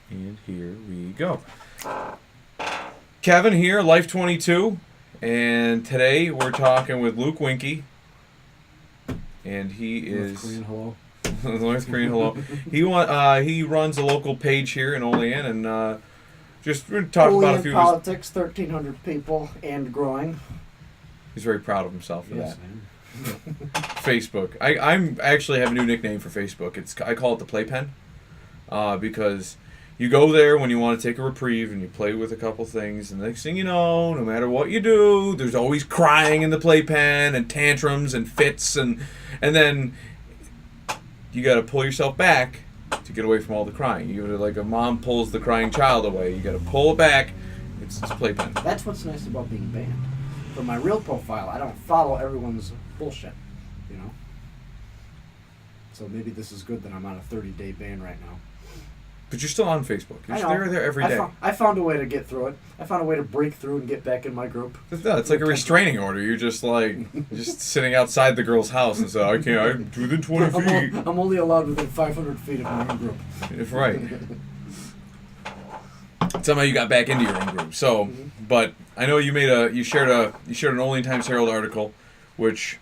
And here we go. Kevin here, Life22, and today we're talking with Luke Wenke, and he is North Korean hello. North Korean hello. He runs a local page here in Olean, and just we're talking about a few. Politics, 1,300 people and growing. He's very proud of himself for Yes, that. man. Facebook. I'm actually have a new nickname for Facebook. I call it the playpen, because you go there when you want to take a reprieve and you play with a couple things, and the next thing you know, no matter what you do, there's always crying in the playpen and tantrums and fits, and then you got to pull yourself back to get away from all the crying. You gotta, like a mom pulls the crying child away. You got to pull it back. It's playpen. That's what's nice about being banned. For my real profile, I don't follow everyone's bullshit, you know? So maybe this is good that I'm on a 30-day ban right now. But you're still on Facebook. I You're know. there every day. I found a way to get through it. I found a way to break through and get back in my group. No, it's like a restraining order. You're just like just sitting outside the girl's house and say, I can't. I'm within 20 feet. I'm only allowed within 500 feet of my own group. If right. Somehow you got back into your own group. So, but I know you shared an Olean Times Herald article, which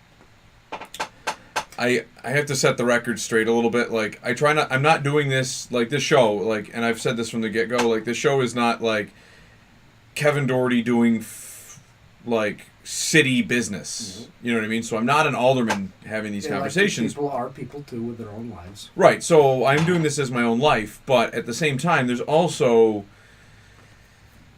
I have to set the record straight a little bit. Like I'm not doing this like this show, like, and I've said this from the get go. Like this show is not like Kevin Doherty doing like city business. You know what I mean? So I'm not an alderman having these conversations. People are people too with their own lives. Right. So I'm doing this as my own life, but at the same time, there's also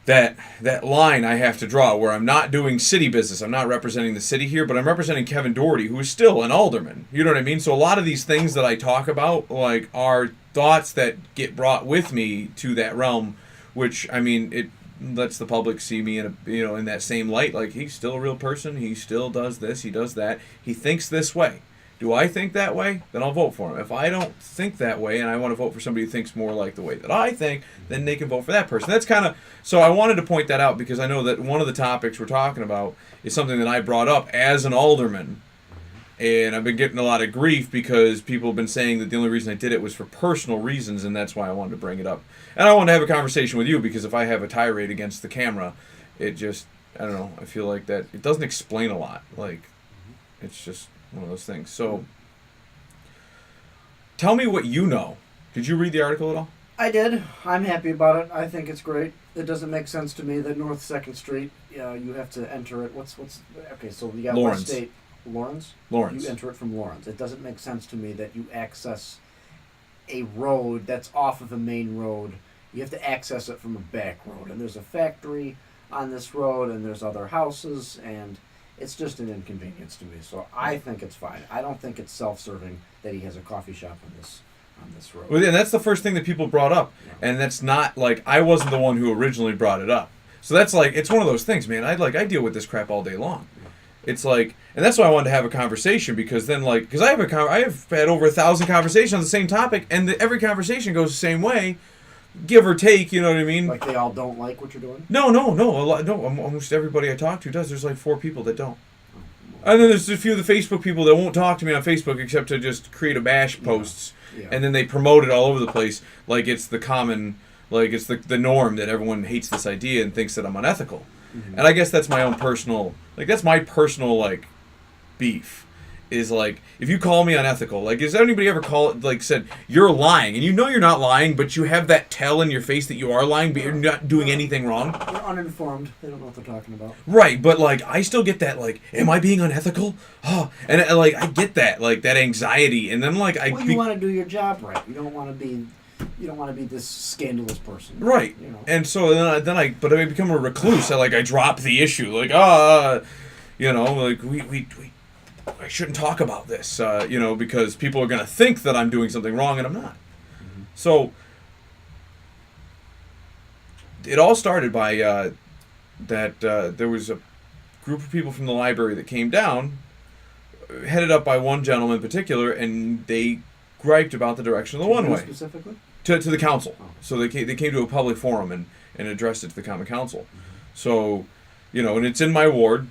that line I have to draw where I'm not doing city business. I'm not representing the city here, but I'm representing Kevin Doherty, who is still an alderman. You know what I mean? So a lot of these things that I talk about, like, are thoughts that get brought with me to that realm, which, I mean, it lets the public see me in that same light. Like, he's still a real person. He still does this. He does that. He thinks this way. Do I think that way? Then I'll vote for him. If I don't think that way and I want to vote for somebody who thinks more like the way that I think, then they can vote for that person. That's kind of... So I wanted to point that out because I know that one of the topics we're talking about is something that I brought up as an alderman. And I've been getting a lot of grief because people have been saying that the only reason I did it was for personal reasons, and that's why I wanted to bring it up. And I wanted to have a conversation with you because if I have a tirade against the camera, it just... I don't know. I feel like that... It doesn't explain a lot. Like, it's just... one of those things. So, tell me what you know. Did you read the article at all? I did. I'm happy about it. I think it's great. It doesn't make sense to me that North 2nd Street, you have to enter it. What's okay, so you got Lawrence. West State. Lawrence? Lawrence. You enter it from Lawrence. It doesn't make sense to me that you access a road that's off of a main road. You have to access it from a back road. And there's a factory on this road, and there's other houses, and it's just an inconvenience to me. So I think it's fine. I don't think it's self-serving that he has a coffee shop on this road. Well, yeah, that's the first thing that people brought up. Yeah. And that's not, like, I wasn't the one who originally brought it up. So that's, like, it's one of those things, man. I deal with this crap all day long. It's like, and that's why I wanted to have a conversation because then, like, because I have had over 1,000 conversations on the same topic, and every conversation goes the same way, give or take, you know what I mean? Like they all don't like what you're doing? No. Almost everybody I talk to does. There's like 4 people that don't. And then there's a few of the Facebook people that won't talk to me on Facebook except to just create a bash posts. Yeah. And then they promote it all over the place like it's the common, like it's the norm that everyone hates this idea and thinks that I'm unethical. Mm-hmm. And I guess that's my own personal, like that's my personal, like, beef. Is like, if you call me unethical, like, has anybody ever said, you're lying, and you know you're not lying, but you have that tell in your face that you are lying, but you're not doing anything wrong? They're uninformed. They don't know what they're talking about. Right, but, like, I still get that, like, am I being unethical? Oh, and, like, I get that, like, that anxiety, and then, like, you want to do your job right. You don't want to be this scandalous person. Right, you know? And so then I become a recluse. I drop the issue, like, you know, like, I shouldn't talk about this, you know, because people are going to think that I'm doing something wrong, and I'm not. Mm-hmm. So, it all started by there was a group of people from the library that came down, headed up by one gentleman in particular, and they griped about the direction of the one-way. Specifically? To the council. Oh. So they came to a public forum and addressed it to the common council. Mm-hmm. So, you know, and it's in my ward.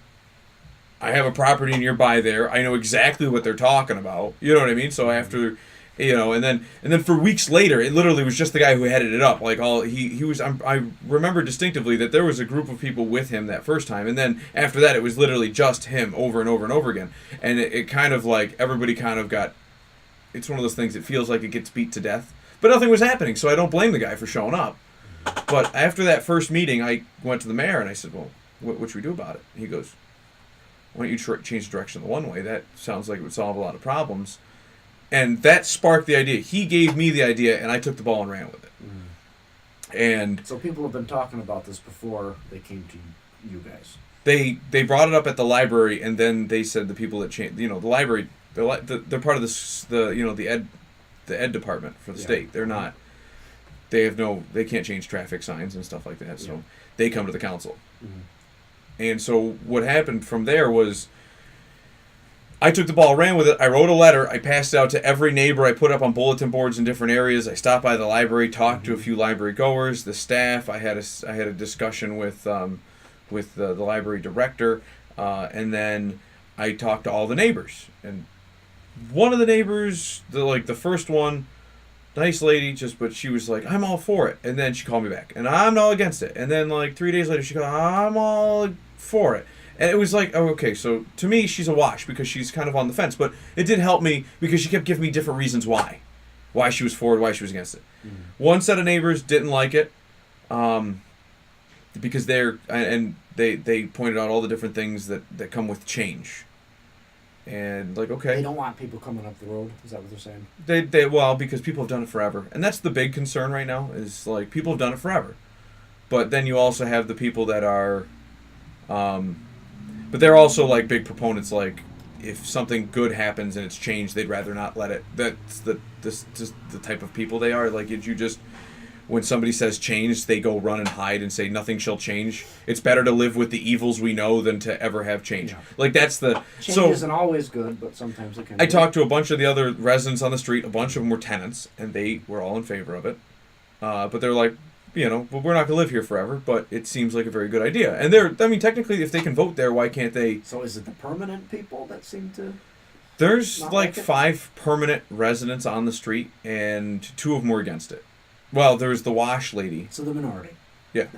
I have a property nearby there. I know exactly what they're talking about. You know what I mean? So after And then for weeks later, it literally was just the guy who headed it up. Like he was. I remember distinctively that there was a group of people with him that first time, and then after that, it was literally just him over and over and over again. And it kind of like everybody kind of got. It's one of those things. It feels like it gets beat to death, but nothing was happening. So I don't blame the guy for showing up. But after that first meeting, I went to the mayor and I said, "Well, what should we do about it?" And he goes, "Why don't you change the direction of the one way? That sounds like it would solve a lot of problems." And that sparked the idea. He gave me the idea, and I took the ball and ran with it. And so people have been talking about this before they came to you guys. They brought it up at the library, and then they said the people that changed, the library, they're part of the ed department for the state. They're not. They can't change traffic signs and stuff like that. So they come to the council. And so what happened from there was, I took the ball, ran with it. I wrote a letter. I passed it out to every neighbor. I put up on bulletin boards in different areas. I stopped by the library, talked to a few library goers, the staff. I had a discussion with the library director, and then I talked to all the neighbors. And one of the neighbors, the first one, nice lady, but she was like, "I'm all for it." And then she called me back, and I'm all against it. And then 3 days later, she goes, "I'm all for it." And it was like, oh, okay, so to me, she's a wash because she's kind of on the fence. But it did help me because she kept giving me different reasons why she was for it, why she was against it. One set of neighbors didn't like it because they pointed out all the different things that come with change. And okay. They don't want people coming up the road. Is that what they're saying? Because people have done it forever. And that's the big concern right now is people have done it forever. But then you also have the people that are... but they're also big proponents. If something good happens and it's changed, they'd rather not let it. That's the type of people they are. When somebody says change, they go run and hide and say nothing shall change. It's better to live with the evils we know than to ever have change. Yeah. That's the change isn't always good, but sometimes it can. I talked to a bunch of the other residents on the street. A bunch of them were tenants, and they were all in favor of it. But they're like, well, we're not going to live here forever, but it seems like a very good idea. And technically, if they can vote there, why can't they? So is it the permanent people that seem to? There's 5 permanent residents on the street, and 2 of them were against it. Well, there was the wash lady. So the minority. Yeah.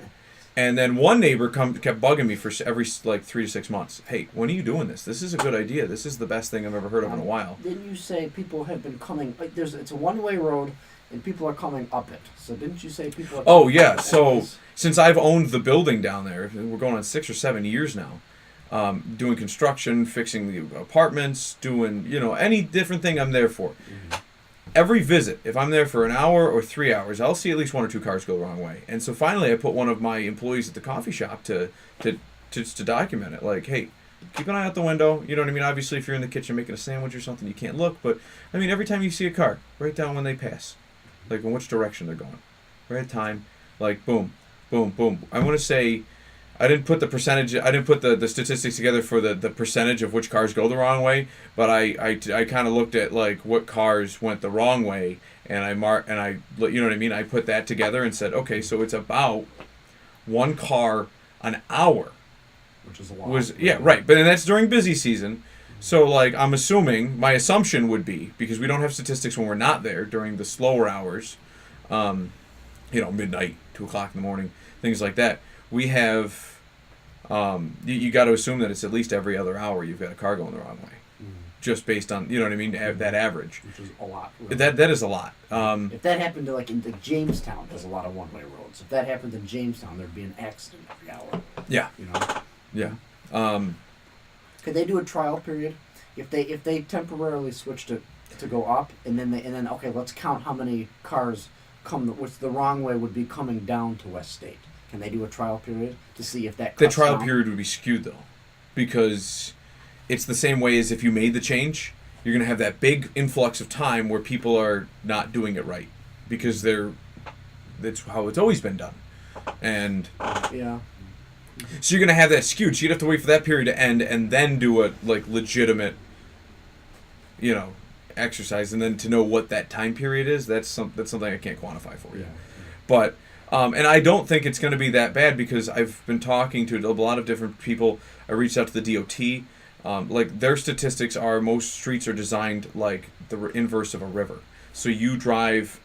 And then one neighbor kept bugging me for every 3 to 6 months. "Hey, when are you doing this? This is a good idea. This is the best thing I've ever heard of in a while." Didn't you say people have been coming, it's a one-way road, and people are coming up it. So didn't you say people are coming Oh, yeah. up it? So since I've owned the building down there, we're going on 6 or 7 years now, doing construction, fixing the apartments, doing, any different thing I'm there for. Every visit, if I'm there for an hour or 3 hours, I'll see at least 1 or 2 cars go the wrong way. And so finally I put one of my employees at the coffee shop to document it. Hey, keep an eye out the window. You know what I mean? Obviously, if you're in the kitchen making a sandwich or something, you can't look. But, every time you see a car, write down when they pass. In which direction they're going. Write time. Boom, boom, boom. I want to say... I didn't put the statistics together for the percentage of which cars go the wrong way, but I kind of looked at what cars went the wrong way, and I you know what I mean? I put that together and said, okay, so it's about 1 car an hour. Which is a lot. Right, but then that's during busy season. So I'm assuming, my assumption would be, because we don't have statistics when we're not there during the slower hours, midnight, 2 o'clock in the morning, things like that. We have, you got to assume that it's at least every other hour you've got a car going the wrong way, just based on, you know what I mean, that average. Which is a lot. Really. That is a lot. If that happened to in Jamestown, there's a lot of one-way roads. If that happened in Jamestown, there'd be an accident every hour. Yeah. Yeah. Could they do a trial period if they temporarily switch to go up and then okay, let's count how many cars which the wrong way would be coming down to West State. Can they do a trial period to see if that cuts The trial down? period would be skewed, though, because it's the same way as if you made the change. You're going to have that big influx of time where people are not doing it right because that's how it's always been done. And yeah. So you're going to have that skewed. So you'd have to wait for that period to end and then do a legitimate, exercise, and then to know what that time period is. That's something I can't quantify for you. Yeah. But and I don't think it's going to be that bad because I've been talking to a lot of different people. I reached out to the DOT. Their statistics are most streets are designed like the inverse of a river. So you drive.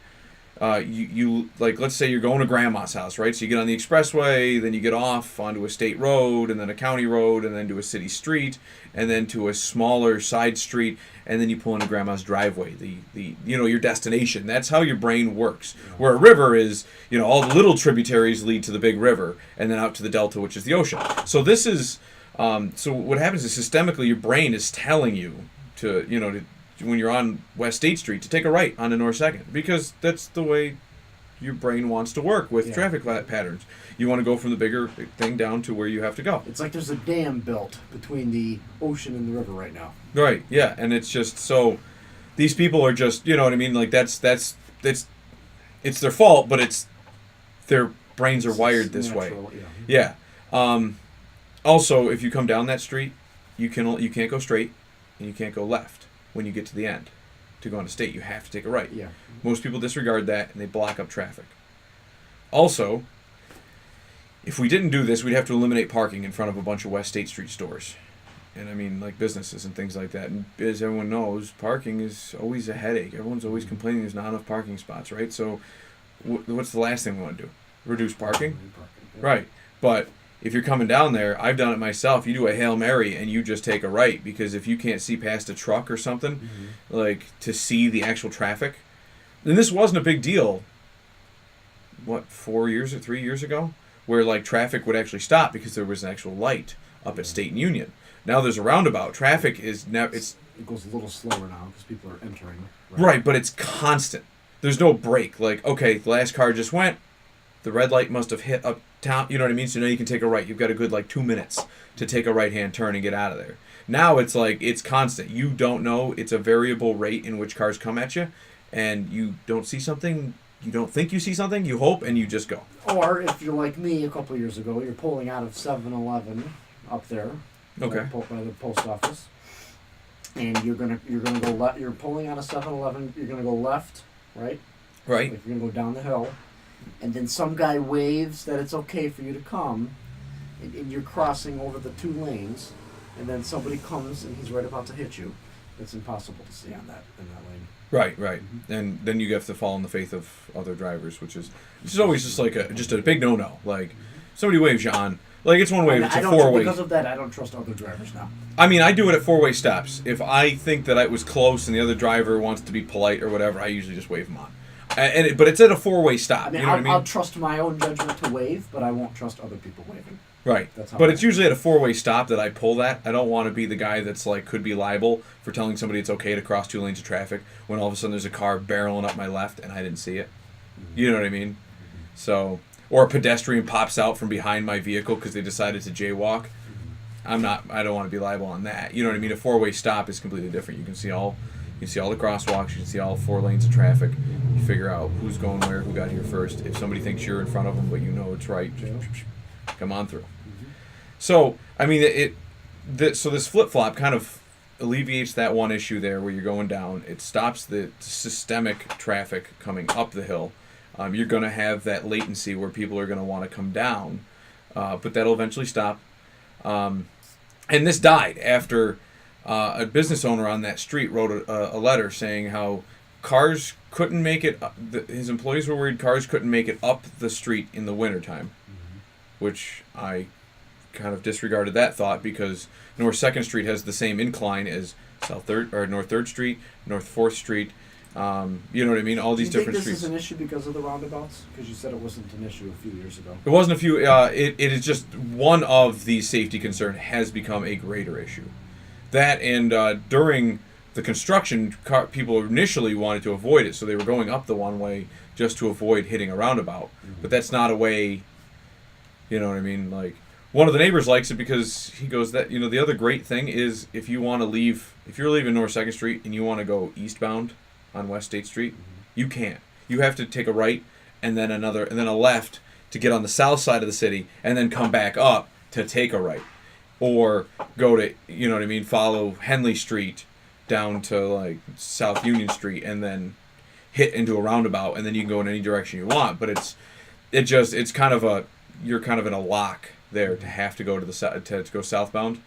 You like, let's say you're going to grandma's house, right? So you get on the expressway, then you get off onto a state road, and then a county road, and then to a city street, and then to a smaller side street, and then you pull into grandma's driveway, the your destination. That's how your brain works. Where a river is, all the little tributaries lead to the big river, and then out to the delta, which is the ocean. So this is, so what happens is systemically your brain is telling you to when you're on West State Street to take a right onto North 2nd, because that's the way your brain wants to work with traffic patterns. You want to go from the bigger thing down to where you have to go. It's like there's a dam built between the ocean and the river right now. Right, yeah, and it's just so these people are just, like that's it's their fault, but it's their brains are wired this natural, way. Yeah. Also, if you come down that street, you can't go straight and you can't go left. When you get to the end, to go on a state, you have to take a right. Yeah. Most people disregard that, and they block up traffic. Also, if we didn't do this, we'd have to eliminate parking in front of a bunch of West State Street stores. And I mean, like businesses and things like that. And as everyone knows, parking is always a headache. Everyone's always complaining there's not enough parking spots, right? So what's the last thing we want to do? Reduce parking? Right. But if you're coming down there, I've done it myself. You do a Hail Mary and you just take a right, because if you can't see past a truck or something, like to see the actual traffic, and this wasn't a big deal, 4 years or 3 years ago, where like traffic would actually stop because there was an actual light up at State and Union. Now there's a roundabout. Traffic is it goes a little slower now because people are entering. Right, but it's constant. There's no break. Like, okay, the last car just went. The red light must have hit up town. You know what I mean? So now you can take a right. You've got a good 2 minutes to take a right-hand turn and get out of there. Now it's it's constant. You don't know. It's a variable rate in which cars come at you, and you don't see something. You don't think you see something. You hope, and you just go. Or if you're like me a couple of years ago, you're pulling out of 7-Eleven up there. Okay. By the post office, and you're gonna go left. You're pulling out of 7-Eleven. You're gonna go left, right? Right. Like you're gonna go down the hill. And then some guy waves that it's okay for you to come, and you're crossing over the 2 lanes, and then somebody comes and he's right about to hit you. It's impossible to see in that lane. Right. And then you have to fall in the faith of other drivers, which is always just a big no-no. Like, somebody waves you on. Like, it's one way, it's a 4-way. Because of that, I don't trust other drivers now. I mean, I do it at 4-way stops. If I think that I was close and the other driver wants to be polite or whatever, I usually just wave him on. But it's at a 4-way stop. I mean, you know what I mean? I'll trust my own judgment to wave, but I won't trust other people waving. Right. But it's usually at a 4-way stop that I pull that. I don't want to be the guy that's could be liable for telling somebody it's okay to cross 2 lanes of traffic when all of a sudden there's a car barreling up my left and I didn't see it. You know what I mean? So, or a pedestrian pops out from behind my vehicle because they decided to jaywalk. I don't want to be liable on that. You know what I mean? A 4-way stop is completely different. You can see all the crosswalks. You can see all 4 lanes of traffic. You figure out who's going where, who got here first. If somebody thinks you're in front of them, but you know it's right, just come on through. So, I mean, so this flip-flop kind of alleviates that one issue there where you're going down. It stops the systemic traffic coming up the hill. You're going to have that latency where people are going to want to come down, but that'll eventually stop. And this died after a business owner on that street wrote a letter saying how cars couldn't make it. His employees were worried cars couldn't make it up the street in the wintertime, which I kind of disregarded that thought because North 2nd Street has the same incline as North 3rd Street, North 4th Street. You know what I mean? All these different streets. Do you think this is an issue because of the roundabouts? Because you said it wasn't an issue a few years ago. It wasn't a few. It is just one of these safety concerns has become a greater issue. That and during the construction, people initially wanted to avoid it, so they were going up the one way just to avoid hitting a roundabout. But that's not a way. You know what I mean? Like, one of the neighbors likes it because he goes that the other great thing is if you're leaving North 2nd Street and you want to go eastbound on West State Street, you can't. You have to take a right and then a left to get on the south side of the city and then come back up to take a right. Or go to, follow Henley Street down to South Union Street and then hit into a roundabout and then you can go in any direction you want. But it's kind of you're kind of in a lock there to have to go to go southbound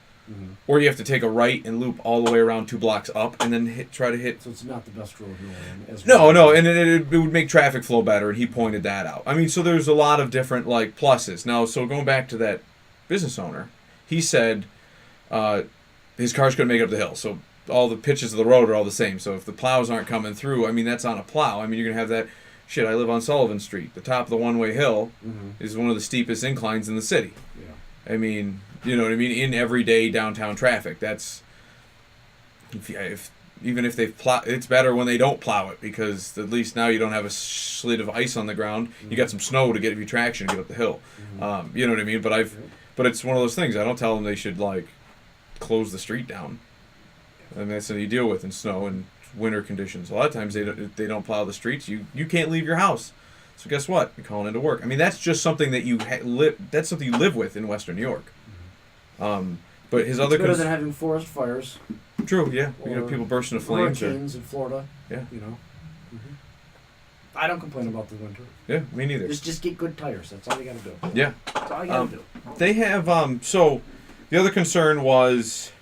or you have to take a right and loop all the way around 2 blocks up and then try to hit. So it's not the best road in. No, and it would make traffic flow better, and he pointed that out. I mean, so there's a lot of different like pluses. Now, so going back to that business owner, he said his car's going to make it up the hill, so all the pitches of the road are all the same. So if the plows aren't coming through, I mean, that's on a plow. I mean, you're going to have that. Shit, I live on Sullivan Street. The top of the one-way hill is one of the steepest inclines in the city. Yeah. I mean, you know what I mean? In everyday downtown traffic, that's even if they've plowed, it's better when they don't plow it, because at least now you don't have a slid of ice on the ground. You got some snow to give you traction to get up the hill. You know what I mean? But it's one of those things. I don't tell them they should like close the street down. I mean, that's what you deal with in snow and winter conditions. A lot of times they don't plow the streets. You can't leave your house. So guess what? You're calling into work. I mean, that's just something that you that's something you live with in Western New York. But his other better than having forest fires. True, yeah. You know, people burst into flames. Hurricanes in Florida. Yeah. You know. I don't complain about the winter. Yeah, me neither. Just get good tires. That's all you got to do. Yeah. That's all you got to do. They have so the other concern was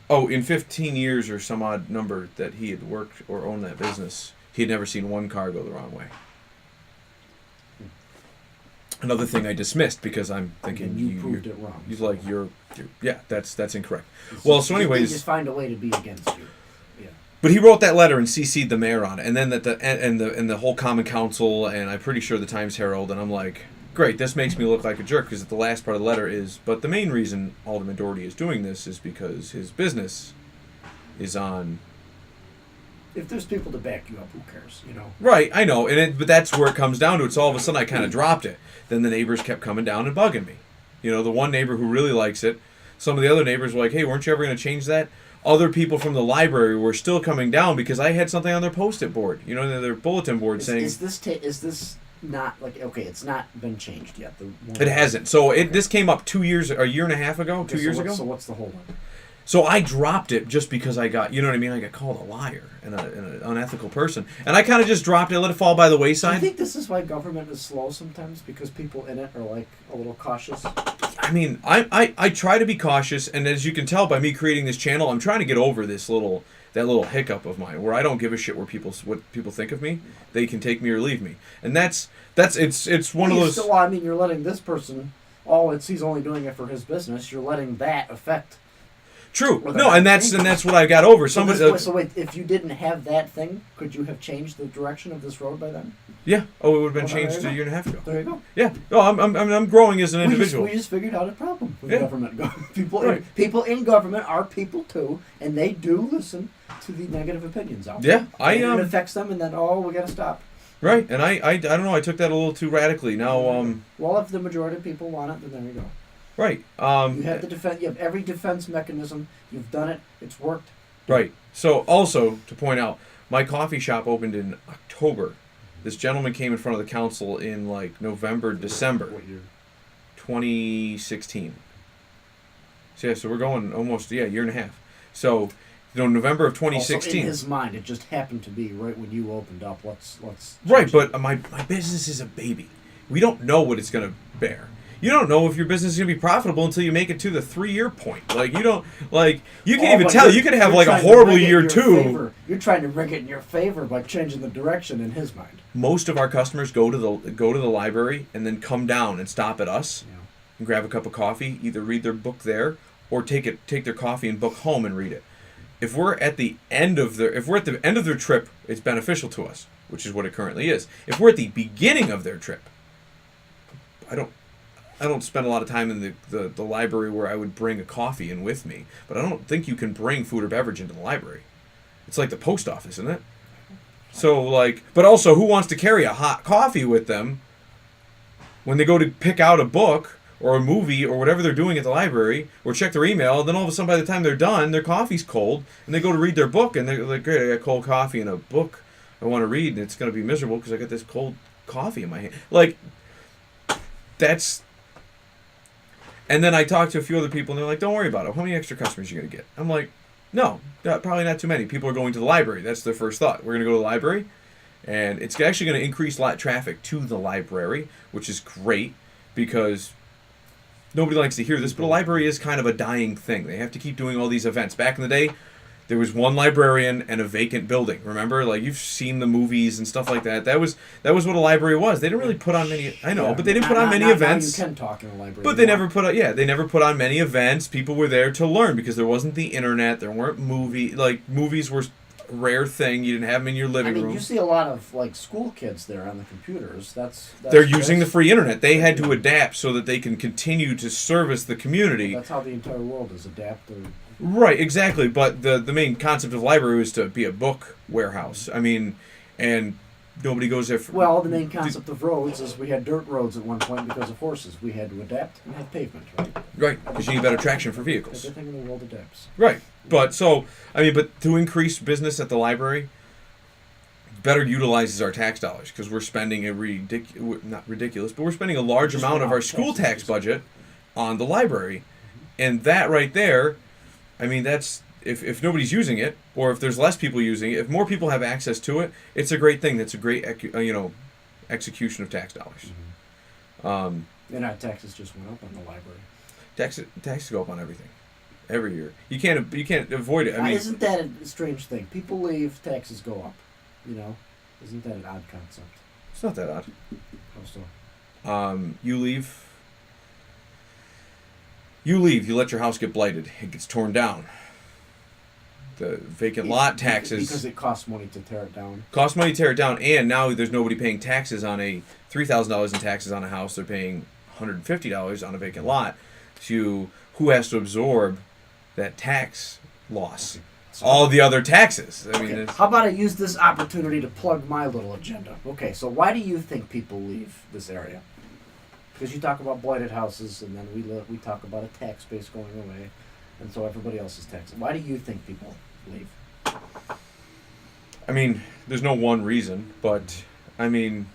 in 15 years or some odd number that he had worked or owned that business, he had never seen one car go the wrong way. Another thing I dismissed because I'm thinking you proved it wrong. He's like you're that's incorrect. Well, so anyways, you just find a way to be against you. Yeah. But he wrote that letter and CC'd the mayor on it, and then the whole Common Council, and I'm pretty sure the Times Herald, and I'm like, great, this makes me look like a jerk, because the last part of the letter is, but the main reason Alderman Doherty is doing this is because his business is on. If there's people to back you up, who cares, you know? Right, I know, but that's where it comes down to it. So all of a sudden I kind of dropped it. Then the neighbors kept coming down and bugging me. You know, the one neighbor who really likes it, some of the other neighbors were like, hey, weren't you ever going to change that? Other people from the library were still coming down because I had something on their post-it board, you know, their bulletin board saying... Is this not, like, okay, it's not been changed yet? It hasn't. So this came up a year and a half ago, 2 years ago. So what's the hold on? So I dropped it just because I got, you know what I mean? I got called a liar and an unethical person. And I kind of just dropped it, let it fall by the wayside. I think this is why government is slow sometimes, because people in it are, like, a little cautious. I mean, I try to be cautious, and as you can tell by me creating this channel, I'm trying to get over that little hiccup of mine, where I don't give a shit what people think of me. They can take me or leave me. And it's one of those... Still, I mean, you're letting this person, he's only doing it for his business, you're letting that affect... True. No, and that's what I got over. So wait, if you didn't have that thing, could you have changed the direction of this road by then? Yeah. Oh, it would have been changed a year and a half ago. There you go. Yeah. No, I'm growing as an individual. We just figured out a problem with government. People in government are people too, and they do listen to the negative opinions out there. Yeah, it affects them, and then we got to stop. Right, and I don't know. I took that a little too radically. Now, well, if the majority of people want it, then there you go. Right. You have the defense. You have every defense mechanism. You've done it. It's worked. Right. So also to point out, my coffee shop opened in October. This gentleman came in front of the council in like November, December. What year? 2016. So yeah, so we're going almost year and a half. So, November of 2016. Also in his mind, it just happened to be right when you opened up. Let's. Right, but my business is a baby. We don't know what it's going to bear. You don't know if your business is going to be profitable until you make it to the 3-year point. Like, you don't, like, you can't even tell. You could have, like, a horrible year, too. You're trying to rig it in your favor by changing the direction in his mind. Most of our customers go to the library and then come down and stop at us and grab a cup of coffee, either read their book there or take their coffee and book home and read it. If we're at the end of their trip, it's beneficial to us, which is what it currently is. If we're at the beginning of their trip, I don't spend a lot of time in the library where I would bring a coffee in with me, but I don't think you can bring food or beverage into the library. It's like the post office, isn't it? So, like, but also, who wants to carry a hot coffee with them when they go to pick out a book or a movie or whatever they're doing at the library, or check their email, and then all of a sudden by the time they're done, their coffee's cold, and they go to read their book, and they're like, great, I got cold coffee and a book I want to read, and it's going to be miserable because I got this cold coffee in my hand. Like, that's... And then I talked to a few other people, and they're like, don't worry about it. How many extra customers are you going to get? I'm like, no, probably not too many. People are going to the library. That's their first thought. We're going to go to the library, and it's actually going to increase traffic to the library, which is great because nobody likes to hear this, but a library is kind of a dying thing. They have to keep doing all these events. Back in the day, there was one librarian and a vacant building. Remember, like you've seen the movies and stuff like that. That was what a library was. They didn't really put on many. I know, but they didn't put on many events. Now you can talk in a library, but they never put on. Yeah, they never put on many events. People were there to learn because there wasn't the internet. There weren't movies were a rare thing. You didn't have them in your living room. You see a lot of like school kids there on the computers. They're using the free internet. They had to adapt so that they can continue to service the community. That's how the entire world is adapted. Right, exactly. But the main concept of the library was to be a book warehouse. I mean, and nobody goes there for... Well, the main concept of roads is we had dirt roads at one point because of horses. We had to adapt and have pavement, right? Right, because you need better traction for vehicles. Everything in the world adapts. Right. But to increase business at the library better utilizes our tax dollars because we're spending not ridiculous, but we're spending a large amount of our school tax budget on the library. And that right there... I mean, that's if nobody's using it, or if there's less people using it, if more people have access to it, it's a great thing. That's a great, execution of tax dollars. Mm-hmm. And our taxes just went up on the library. Taxes go up on everything, every year. You can't avoid it. I mean, isn't that a strange thing? People leave, taxes go up. Isn't that an odd concept? It's not that odd. How so? You leave. You let your house get blighted. It gets torn down. The vacant lot taxes... Because it costs money to tear it down. And now there's nobody paying taxes on $3,000 in taxes on a house. They're paying $150 on a vacant lot. So who has to absorb that tax loss? All the other taxes. I mean, how about I use this opportunity to plug my little agenda? Okay, so why do you think people leave this area? Because you talk about blighted houses, and then we talk about a tax base going away, and so everybody else is taxed. Why do you think people leave? I mean, there's no one reason, but I mean,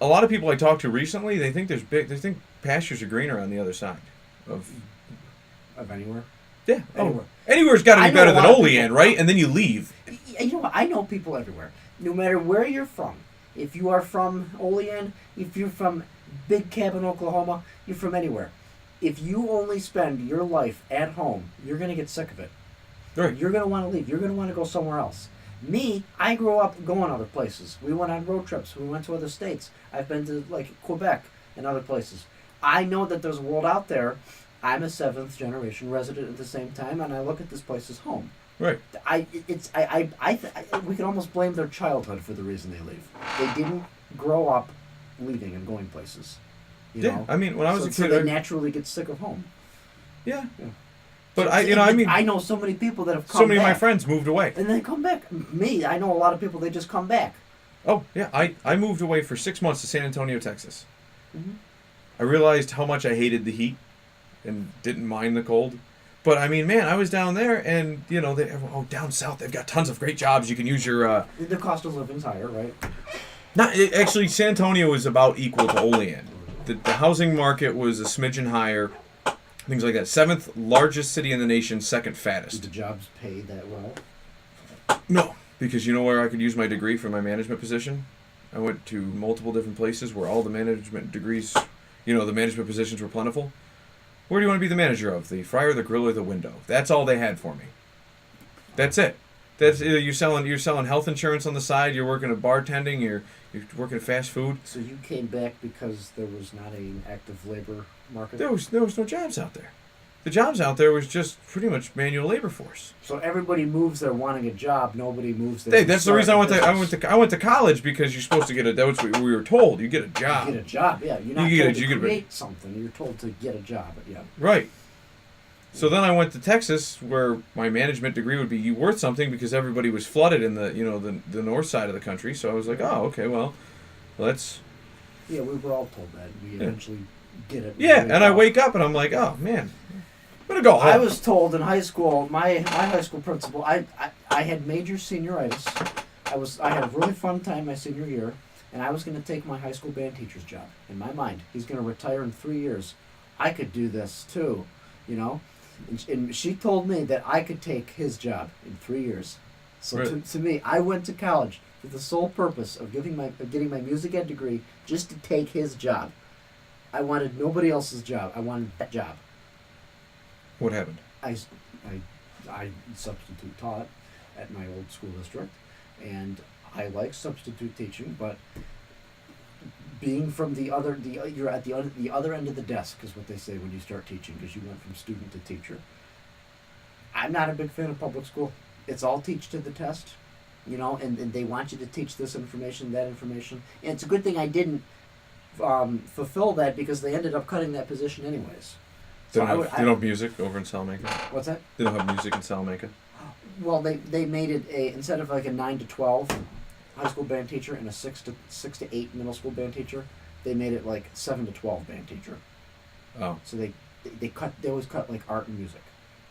a lot of people I talked to recently, they think pastures are greener on the other side of anywhere. Yeah, anywhere. Anywhere's got to be better than Olean, right? And then you leave. You know what? I know people everywhere, no matter where you're from. If you are from Olean, if you're from Big Cabin, Oklahoma, you're from anywhere. If you only spend your life at home, you're going to get sick of it. Right. You're going to want to leave. You're going to want to go somewhere else. Me, I grew up going other places. We went on road trips. We went to other states. I've been to Quebec and other places. I know that there's a world out there. I'm a 7th generation resident at the same time, and I look at this place as home. Right. We can almost blame their childhood for the reason they leave. They didn't grow up leaving and going places. You know? I mean, when I was a kid, they naturally get sick of home. Yeah. Yeah. But I know so many people that have come back. So many of my friends moved away. And they come back. Me, I know a lot of people, they just come back. Oh, yeah. I moved away for 6 months to San Antonio, Texas. Mm-hmm. I realized how much I hated the heat and didn't mind the cold. But, I mean, man, I was down there and, down south, they've got tons of great jobs. You can use your... The cost of living's higher, right? Actually, San Antonio was about equal to Olean. The housing market was a smidgen higher. Things like that. 7th largest city in the nation, 2nd fattest. Did the jobs pay that well? No, because you know where I could use my degree for my management position? I went to multiple different places where all the management degrees, the management positions were plentiful. Where do you want to be the manager of? The fryer, the grill, or the window? That's all they had for me. That's it. That's you're selling health insurance on the side. You're working at bartending. You're working at fast food. So you came back because there was not an active labor market? There was no jobs out there. The jobs out there was just pretty much manual labor force. So everybody moves there wanting a job. Nobody moves there. That's the reason I went to college, because you're supposed to get that's what we were told. You get a job. You get a job, yeah. You're not told to create something. You're told to get a job, yeah. Right. So then I went to Texas, where my management degree would be worth something, because everybody was flooded in the north side of the country. So I was like, oh, okay, well, let's. Yeah, we were all told that. We eventually did it. Yeah, and I wake up and I'm like, oh man, I'm gonna go home. I was told in high school, my high school principal, I had major senioritis. I had a really fun time my senior year, and I was going to take my high school band teacher's job. In my mind, he's going to retire in 3 years. I could do this too, And she told me that I could take his job in 3 years. So right. to me, I went to college for the sole purpose of getting my music ed degree, just to take his job. I wanted nobody else's job. I wanted that job. What happened? I substitute taught at my old school district, and I like substitute teaching, but being from you're at the other end of the desk is what they say when you start teaching, because you went from student to teacher. I'm not a big fan of public school. It's all teach to the test, and they want you to teach this information, that information, and it's a good thing I didn't fulfill that, because they ended up cutting that position anyways. They don't have music over in Salamanca? What's that? They don't have music in Salamanca? Well, they made it instead of like a 9 to 12 high school band teacher and a 6 to 8 middle school band teacher, they made it like 7 to 12 band teacher. Oh. So they always cut like art and music,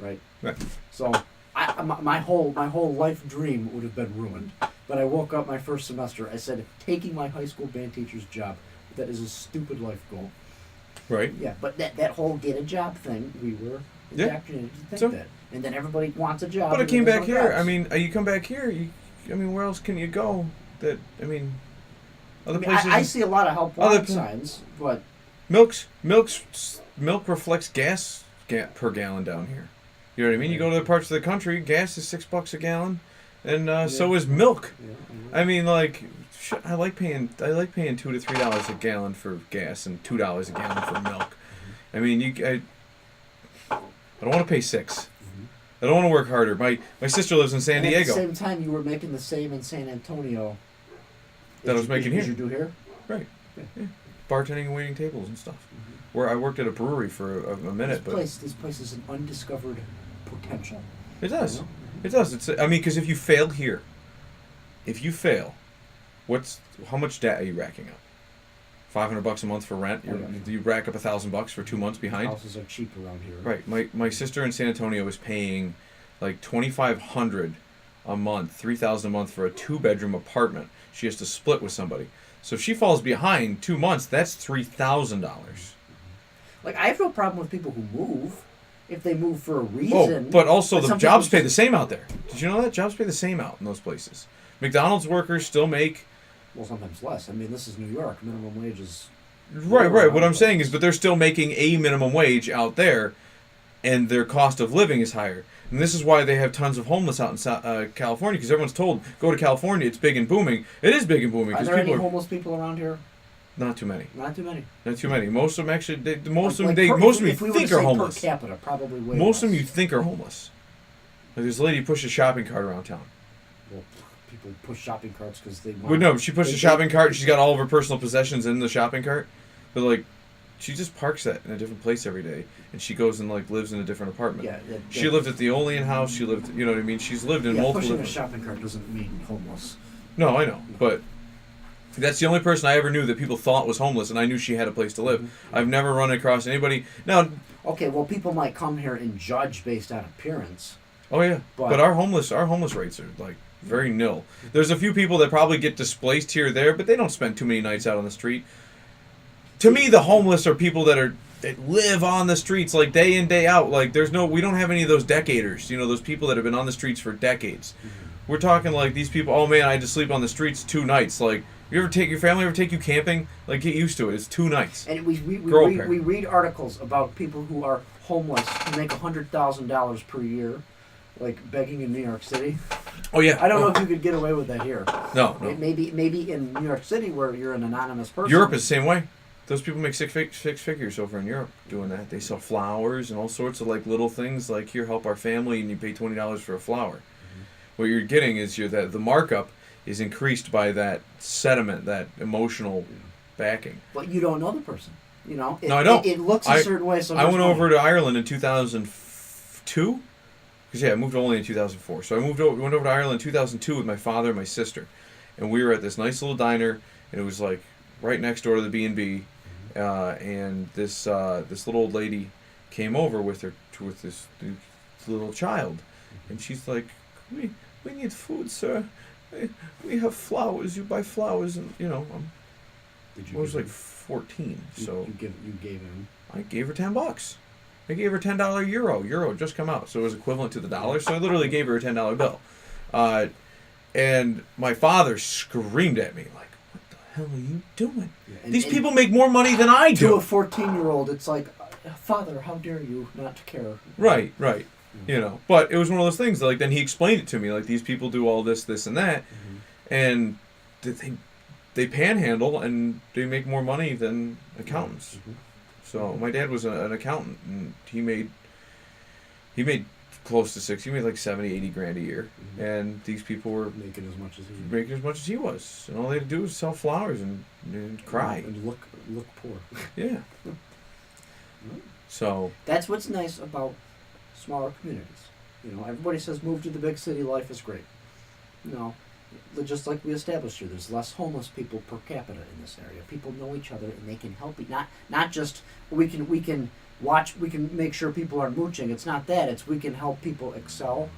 right? Right. So my whole life dream would have been ruined. But I woke up my first semester. I said, taking my high school band teacher's job, that is a stupid life goal. Right. Yeah, but that whole get a job thing, we were indoctrinated to think that. And then everybody wants a job. But I came back here. Jobs. I mean, you come back here. Where else can you go? Other places. I see a lot of help wanted signs, but milk reflects gas per gallon down here. You know what I mean? You go to other parts of the country, gas is $6 a gallon, and so is milk. Yeah, I mean, like, I like paying $2 to $3 a gallon for gas and $2 a gallon for milk. I mean, I don't want to pay $6. I don't want to work harder. My sister lives in San Diego. At the same time, you were making the same in San Antonio that I was making here. As you do here? Right. Yeah. Bartending and waiting tables and stuff. Where I worked at a brewery for a minute. This place is an undiscovered potential. It does. It does. Because if you fail here, how much debt are you racking up? $500 a month for rent. You rack up $1,000 for 2 months behind. Houses are cheap around here. Right. My sister in San Antonio is paying like $2,500 a month, $3,000 a month for a 2-bedroom apartment. She has to split with somebody. So if she falls behind 2 months, that's $3,000. Like, I have no problem with people who move if they move for a reason. Oh, but also the jobs pay the same out there. Did you know that? Jobs pay the same out in those places. McDonald's workers still make... Well, sometimes less. I mean, this is New York. Minimum wage is... Right. What I'm saying is, but they're still making a minimum wage out there, and their cost of living is higher. And this is why they have tons of homeless out in California, because everyone's told, go to California, it's big and booming. It is big and booming. Are there any homeless people around here? Not too many. Not too many. Not too many. Most of them actually, most of them you think are homeless. Per capita, probably way most less. of them you think are homeless. Like this lady pushed a shopping cart around town. Well, people push shopping carts because they want... Well, no, she pushed a shopping cart and she's got all of her personal possessions in the shopping cart. But, like, she just parks that in a different place every day. And she goes and, like, lives in a different apartment. Yeah, she lived at the Olean house. She lived, you know what I mean? She's lived in multiple pushing a shopping cart doesn't mean homeless. No, I know. But that's the only person I ever knew that people thought was homeless, and I knew she had a place to live. Mm-hmm. I've never run across anybody. Now... Okay, well, people might come here and judge based on appearance. Oh, yeah. But our homeless rates are, like, very nil. There's a few people that probably get displaced here or there, but they don't spend too many nights out on the street. To me, the homeless are people that live on the streets, like, day in, day out. Like, we don't have any of those decaders, those people that have been on the streets for decades. Mm-hmm. We're talking, like, these people, oh, man, I had to sleep on the streets 2 nights. Like, your family ever take you camping? Like, get used to it. It's 2 nights. And we read articles about people who are homeless who make $100,000 per year, like, begging in New York City. Oh, yeah. I don't know if you could get away with that here. No. Maybe in New York City where you're an anonymous person. Europe is the same way. Those people make six figures over in Europe doing that. They sell flowers and all sorts of, like, little things, like, here, help our family, and you pay $20 for a flower. Mm-hmm. What you're getting is that the markup is increased by that sentiment, that emotional backing. But you don't know the person. No, I don't. It looks a certain way. So I went over to Ireland in 2002. Because, I moved only in 2004. So went over to Ireland in 2002 with my father and my sister. And we were at this nice little diner, and it was, like, right next door to the B&B. And this little old lady came over with this little child. And she's like, we need food, sir. We have flowers. You buy flowers. And, I was like 14. So you gave him? I gave her $10. I gave her $10 euro. Euro just come out, so it was equivalent to the dollar. So I literally gave her a $10 bill. And my father screamed at me like, "What the hell are you doing? Yeah, These people make more money than I to do. a 14-year-old, it's like, Father, how dare you not to care? Right. You know, but it was one of those things. Like then he explained it to me. Like these people do all this, and that, and they panhandle and they make more money than accountants. So my dad was an accountant, and he made close to $60. He made like 70, 80 grand a year, and these people were making as much as he was, and all they had to do was sell flowers and cry and look poor. Yeah. So that's what's nice about smaller communities. You know, everybody says move to the big city, life is great. No, just like we established here, there's less homeless people per capita in this area. People know each other and they can help. Not just we can make sure people are mooching. It's not that. It's we can help people excel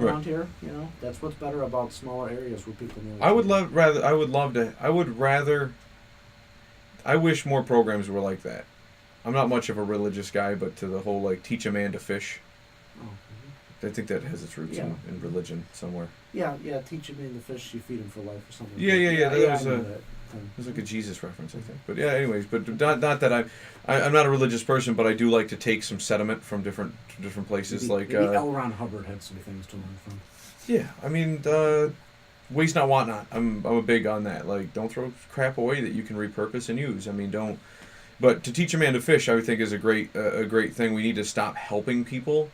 around here. You know, that's what's better about smaller areas where people know. I wish more programs were like that. I'm not much of a religious guy, but to the whole like teach a man to fish. I think that has its roots in religion somewhere. Yeah. Teach a man to fish, you feed him for life or something. Yeah. There's like a Jesus reference, I think. But yeah, anyways, but not that I'm not a religious person, but I do like to take some sediment from different places. Maybe L. Ron Hubbard had some things to learn from. Yeah, I mean, waste not, want not. I'm a big on that. Like, don't throw crap away that you can repurpose and use. I mean, don't. But to teach a man to fish, I would think is a great thing. We need to stop helping people.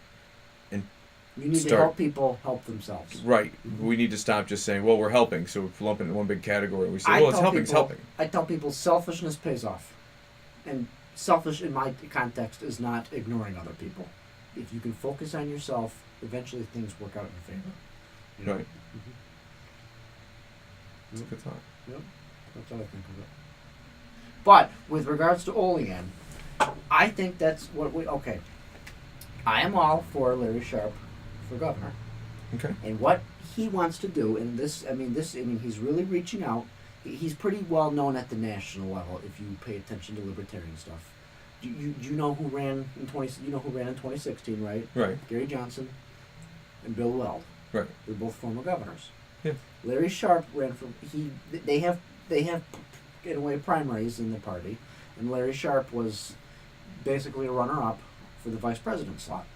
You need to help people help themselves. Right. We need to stop just saying, well, we're helping, so we lump it in one big category. And we say, well, it's helping. I tell people selfishness pays off. And selfish in my context is not ignoring other people. If you can focus on yourself, eventually things work out in your favor. You know? Right. That's a good thought. Yep. That's how I think of it. But with regards to Olean, I think that's what okay. I am all for Larry Sharp for governor. Okay. And what he wants to do, and he's really reaching out. He's pretty well known at the national level if you pay attention to libertarian stuff. Do you know who ran in 2016, right? Right. Gary Johnson and Bill Weld. Right. They're both former governors. Yeah. Larry Sharp ran for they have in a way primaries in the party, and Larry Sharp was basically a runner-up for the vice president slot.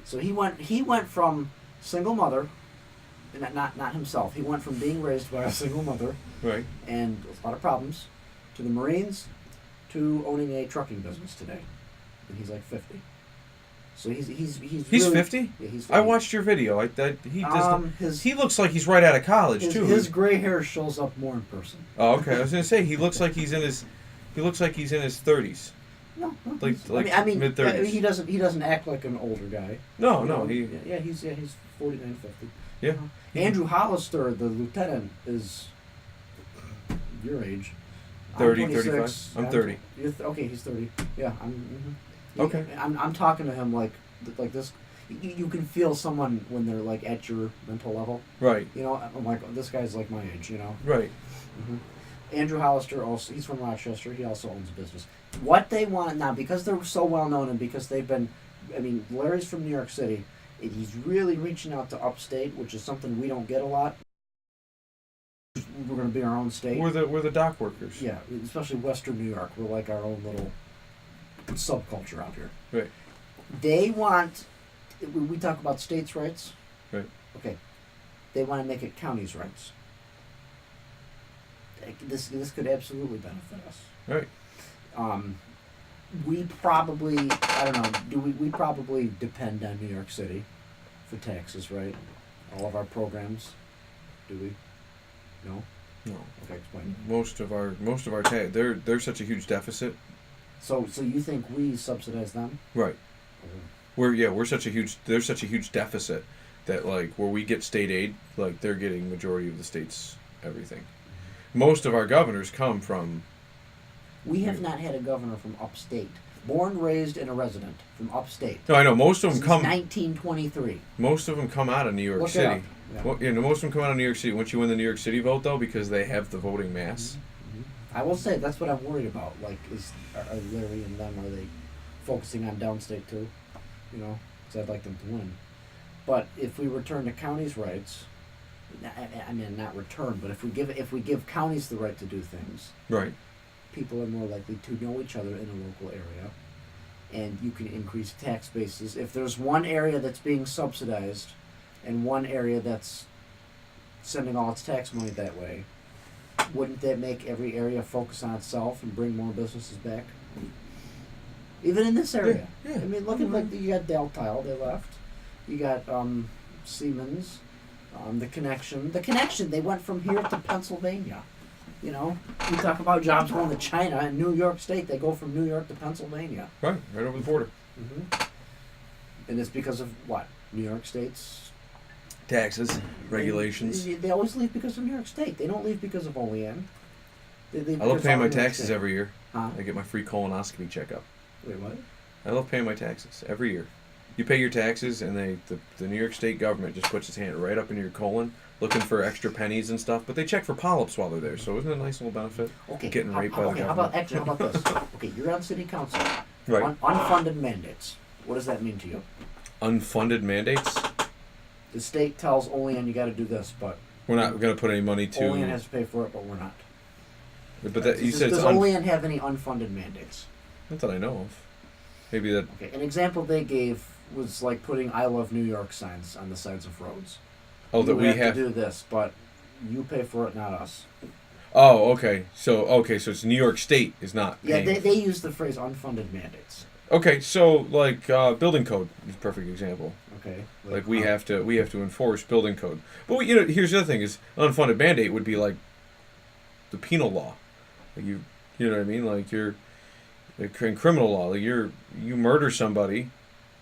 So he went from single mother, not himself. He went from being raised by a single mother, right, and a lot of problems, to the Marines, to owning a trucking business today, and he's like 50. So he's really, 50? Yeah, he's 50. I watched your video. He looks like he's right out of college too. His gray hair shows up more in person. Oh, okay. I was gonna say he looks like he's in his 30s. No, like I mean mid-30s. He doesn't act like an older guy. No, he's 49, 50. Yeah. Andrew Hollister, the lieutenant, is your age. 30, 35. I'm 30. Okay, he's 30. Yeah, Okay. I'm talking to him like this. You can feel someone when they're like at your mental level. Right. You know, I'm like, oh, this guy's like my age. You know. Right. Mm-hmm. Andrew Hollister also, he's from Rochester. He also owns a business. What they want now, because they're so well known and because they've been, Larry's from New York City. He's really reaching out to upstate, which is something we don't get a lot. We're going to be our own state. We're the dock workers. Yeah, especially Western New York. We're like our own little subculture out here. Right. They want. We talk about states' rights. Right. Okay. They want to make it counties' rights. This could absolutely benefit us. Right. We probably, I don't know, we probably depend on New York City for taxes, right? All of our programs. Do we? No? No. Okay, explain. Most of our they're such a huge deficit. So you think we subsidize them? Right. There's such a huge deficit that like where we get state aid, like they're getting majority of the state's everything. Most of our governors come from. We have not had a governor from upstate. Born, raised, and a resident from upstate. No, I know most of them come. 1923. Most of them come out of New York City. Yeah. Well, most of them come out of New York City. Once you win the New York City vote, though, because they have the voting mass. Mm-hmm. I will say that's what I'm worried about. Like, are Larry and them, are they focusing on downstate too? You know, because I'd like them to win. But if we return to counties' rights, I mean, not return, but if we give counties the right to do things, Right. people are more likely to know each other in a local area, and you can increase tax bases. If there's one area that's being subsidized, and one area that's sending all its tax money that way, wouldn't that make every area focus on itself and bring more businesses back? Even in this area. Yeah. I mean, look at you got Deltile, they left. You got Siemens, the connection. The connection, they went from here to Pennsylvania. You know, we talk about jobs going to China and New York State. They go from New York to Pennsylvania. Right over the border. Mm-hmm. And it's because of what? New York State's Taxes, regulations. They always leave because of New York State. They don't leave because of Olean. They leave I love because paying of my New York taxes State. every year. Huh? I get my free colonoscopy checkup. Wait, what? I love paying my taxes every year. You pay your taxes, and the New York State government just puts its hand right up into your colon, looking for extra pennies and stuff. But they check for polyps while they're there, so isn't it a nice little benefit? Okay. Getting raped by the government. How about this? Okay, you're on city council. Right. Unfunded mandates. What does that mean to you? Unfunded mandates. The state tells Olean you got to do this, but We're not going to put any money to. Olean has to pay for it, but we're not. But that, you said does it's Olean have any unfunded mandates? Not that I know of. Maybe that. Okay, an example they gave was like putting "I love New York" signs on the sides of roads. Oh, that You we have. to do this, but you pay for it, not us. Oh, okay. So it's New York State is not. Yeah, Paying. they use the phrase "unfunded mandates." Okay, so like building code is a perfect example. Okay. Like we have to enforce building code. But here's the other thing: is unfunded mandate would be like the penal law. Like you know what I mean? Like you're in criminal law. Like you murder somebody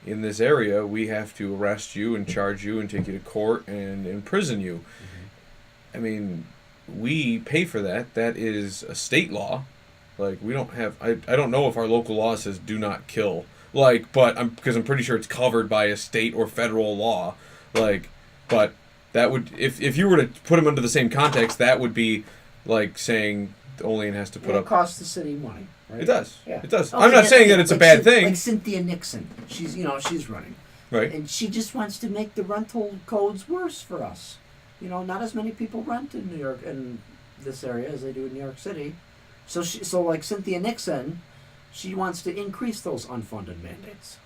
in this area, we have to arrest you and charge you and take you to court and imprison you. Mm-hmm. I mean, we pay for that. That is a state law. Like we don't have. I don't know if our local law says do not kill. Like, but because I'm pretty sure it's covered by a state or federal law. Like, but that would if you were to put them into the same context, that would be like saying Olean has to put up. It costs the city money, right? It does. Yeah. It does. Okay, I'm not saying that it's a bad thing. Like Cynthia Nixon, she's running, right? And she just wants to make the rental codes worse for us. Not as many people rent in New York in this area as they do in New York City. So like Cynthia Nixon, she wants to increase those unfunded mandates.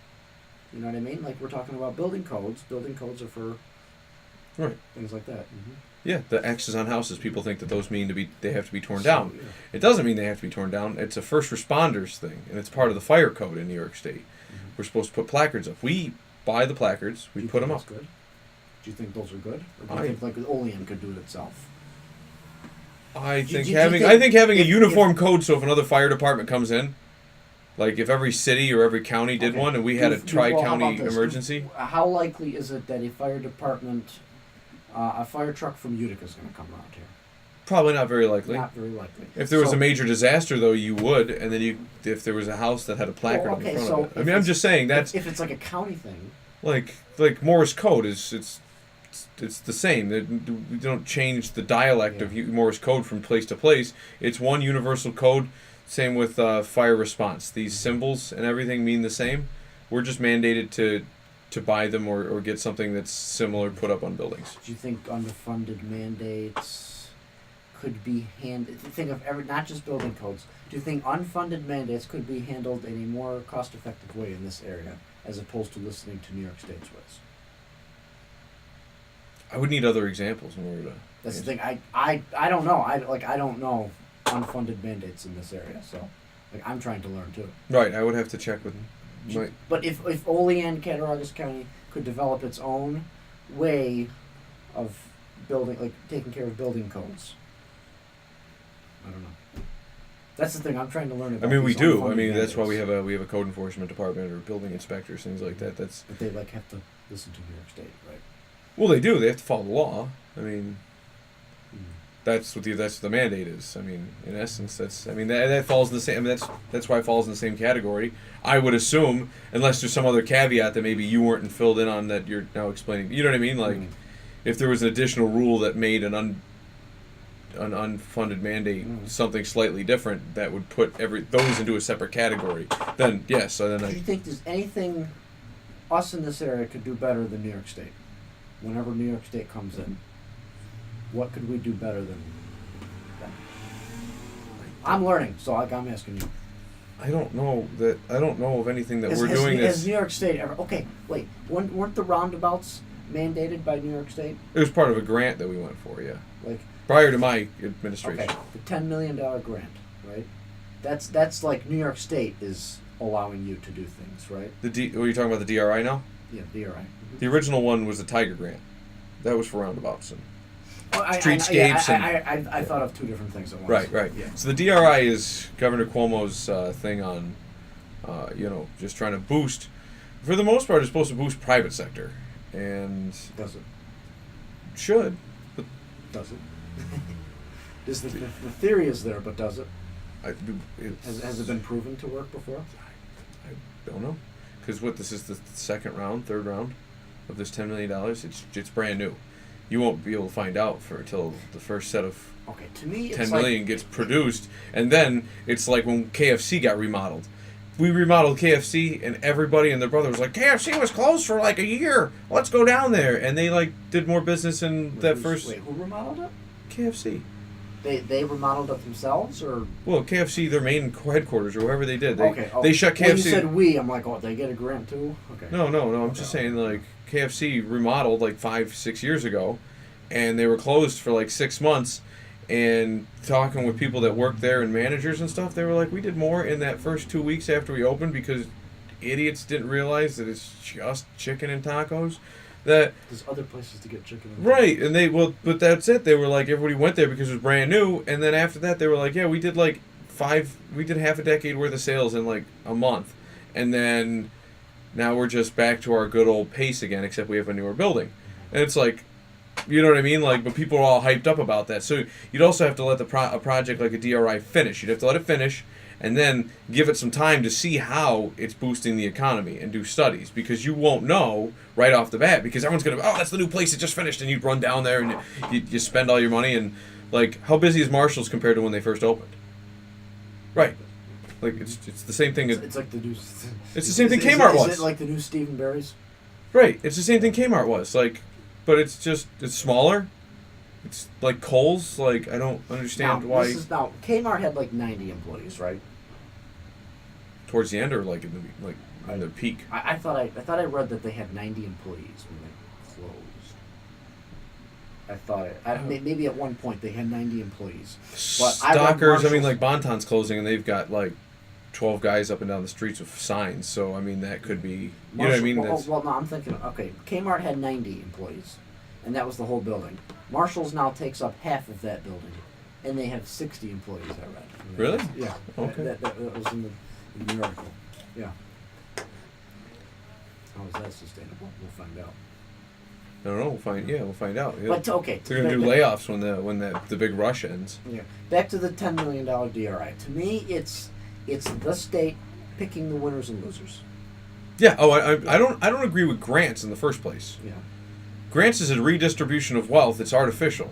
You know what I mean? Like we're talking about building codes. Building codes are for right things like that. Mm-hmm. Yeah, the X's on houses. People think that those mean they have to be torn So, down. yeah. It doesn't mean they have to be torn down. It's a first responders thing, and it's part of the fire code in New York State. Mm-hmm. We're supposed to put placards up. We buy the placards. We put them up. Good? Do you think those are good, or do you think like Olean could do it itself? I think you having think a uniform code. So if another fire department comes in, like if every city or every county did one, and we had a tri-county emergency. How likely is it that a fire department, a fire truck from Utica is going to come around here? Probably not very likely. Not very likely. If there was a major disaster, though, you would, and then if there was a house that had a placard on the front of it. I mean, I'm just saying that's if it's like a county thing. Like Morse code it's the same. We don't change the dialect of Morse code from place to place. It's one universal code. Same with fire response. These symbols and everything mean the same. We're just mandated to buy them or get something that's similar put up on buildings. Do you think underfunded mandates could be think of not just building codes. Do you think unfunded mandates could be handled in a more cost-effective way in this area as opposed to listening to New York State's ways? I would need other examples in order to. That's the thing. I don't know. I don't know unfunded mandates in this area. So, I'm trying to learn too. Right. I would have to check with. But if Olean, Cattaraugus County could develop its own way of building, taking care of building codes, I don't know. That's the thing I'm trying to learn about. I mean, we do. I mean, mandates. that's why we have a code enforcement department or building inspectors, things like that. But they have to listen to New York State, right? Well, they do. They have to follow the law. I mean, that's what the mandate is. I mean, in essence, that falls in the same. I mean, that's why it falls in the same category. I would assume, unless there's some other caveat that maybe you weren't filled in on that you're now explaining. You know what I mean? Like, if there was an additional rule that made an unfunded mandate something slightly different, that would put those into a separate category. Then yes. So then do you think there's anything us in this area could do better than New York State? Whenever New York State comes in. What could we do better than them? I'm learning, so I'm asking you. I don't know of anything that we're has, doing has this. New York State ever? Okay, wait. Weren't the roundabouts mandated by New York State? It was part of a grant that we went for, yeah. Like prior to my administration. Okay, the $10 million grant, right? That's like New York State is allowing you to do things, right? Are you talking about the DRI now? Yeah, DRI. Mm-hmm. The original one was the Tiger Grant. That was for roundabouts and I streetscapes. I thought of two different things at once. Right. Yeah. So the DRI is Governor Cuomo's thing on, just trying to boost. For the most part, it's supposed to boost private sector, and Does it? should. But Does it? The theory is there, but does it? Has it been proven to work before? I don't know, because this is the third round of this $10 million. It's brand new. You won't be able to find out until the first set of Okay, to me, it's 10 million gets produced, and then it's like when KFC got remodeled. We remodeled KFC, and everybody and their brother was like, KFC was closed for like a year. Let's go down there, and they like did more business in that first. Wait, who remodeled it? KFC. They remodeled it themselves, or Well, KFC, their main headquarters, or whatever they did. They shut KFC. When you said we, I'm like, oh, they get a grant too? Okay. No. I'm just saying, like, KFC remodeled like 5-6 years ago, and they were closed for like 6 months. And talking with people that worked there and managers and stuff, they were like, we did more in that first 2 weeks after we opened because idiots didn't realize that it's just chicken and tacos. That there's other places to get chicken. Right, and but that's it. They were like, everybody went there because it was brand new, and then after that, they were like, yeah, we did half a decade worth of sales in like a month, and then now we're just back to our good old pace again, except we have a newer building, and it's like, you know what I mean? Like, but people are all hyped up about that. So you'd also have to let a project like a DRI finish. You'd have to let it finish, and then give it some time to see how it's boosting the economy and do studies, because you won't know right off the bat, because everyone's going to, oh, that's the new place that just finished, and you'd run down there and you spend all your money, and like, how busy is Marshall's compared to when they first opened? Right. Like, it's the same thing. It's like the new... It's the same thing Kmart was. Is it like the new Stephen Barry's? Right. It's the same thing Kmart was. Like, but it's smaller. It's like Kohl's. Like, I don't understand why. Kmart had like 90 employees, right? Towards the end, or like in the peak. I thought I read that they had 90 employees when they closed. Maybe at one point they had 90 employees. But Stockers, like Bonton's closing, and they've got like 12 guys up and down the streets with signs. So I mean, that could be. You know what I mean? Well, no, I'm thinking. Okay, Kmart had 90 employees, and that was the whole building. Marshall's now takes up half of that building, and they have 60 employees. I read. Really? Yeah. Okay. That was in the article. Yeah. How is that sustainable? We'll find out. I don't know. We'll find out. Yeah. But okay, they're gonna do layoffs when the big rush ends. Yeah. Back to the $10 million DRI. To me, it's the state picking the winners and losers. Yeah. Oh, I don't agree with grants in the first place. Yeah. Grants is a redistribution of wealth. It's artificial.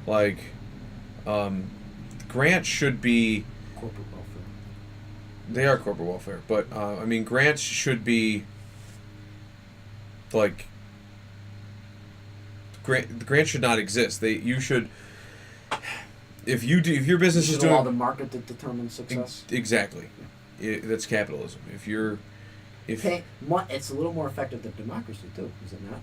Like, grants should be corporate welfare. They are corporate welfare, but grants should be like. Grants should not exist. You should. If your business is doing, allow the market to determine success. Exactly, that's capitalism. It's a little more effective than democracy too, is it not?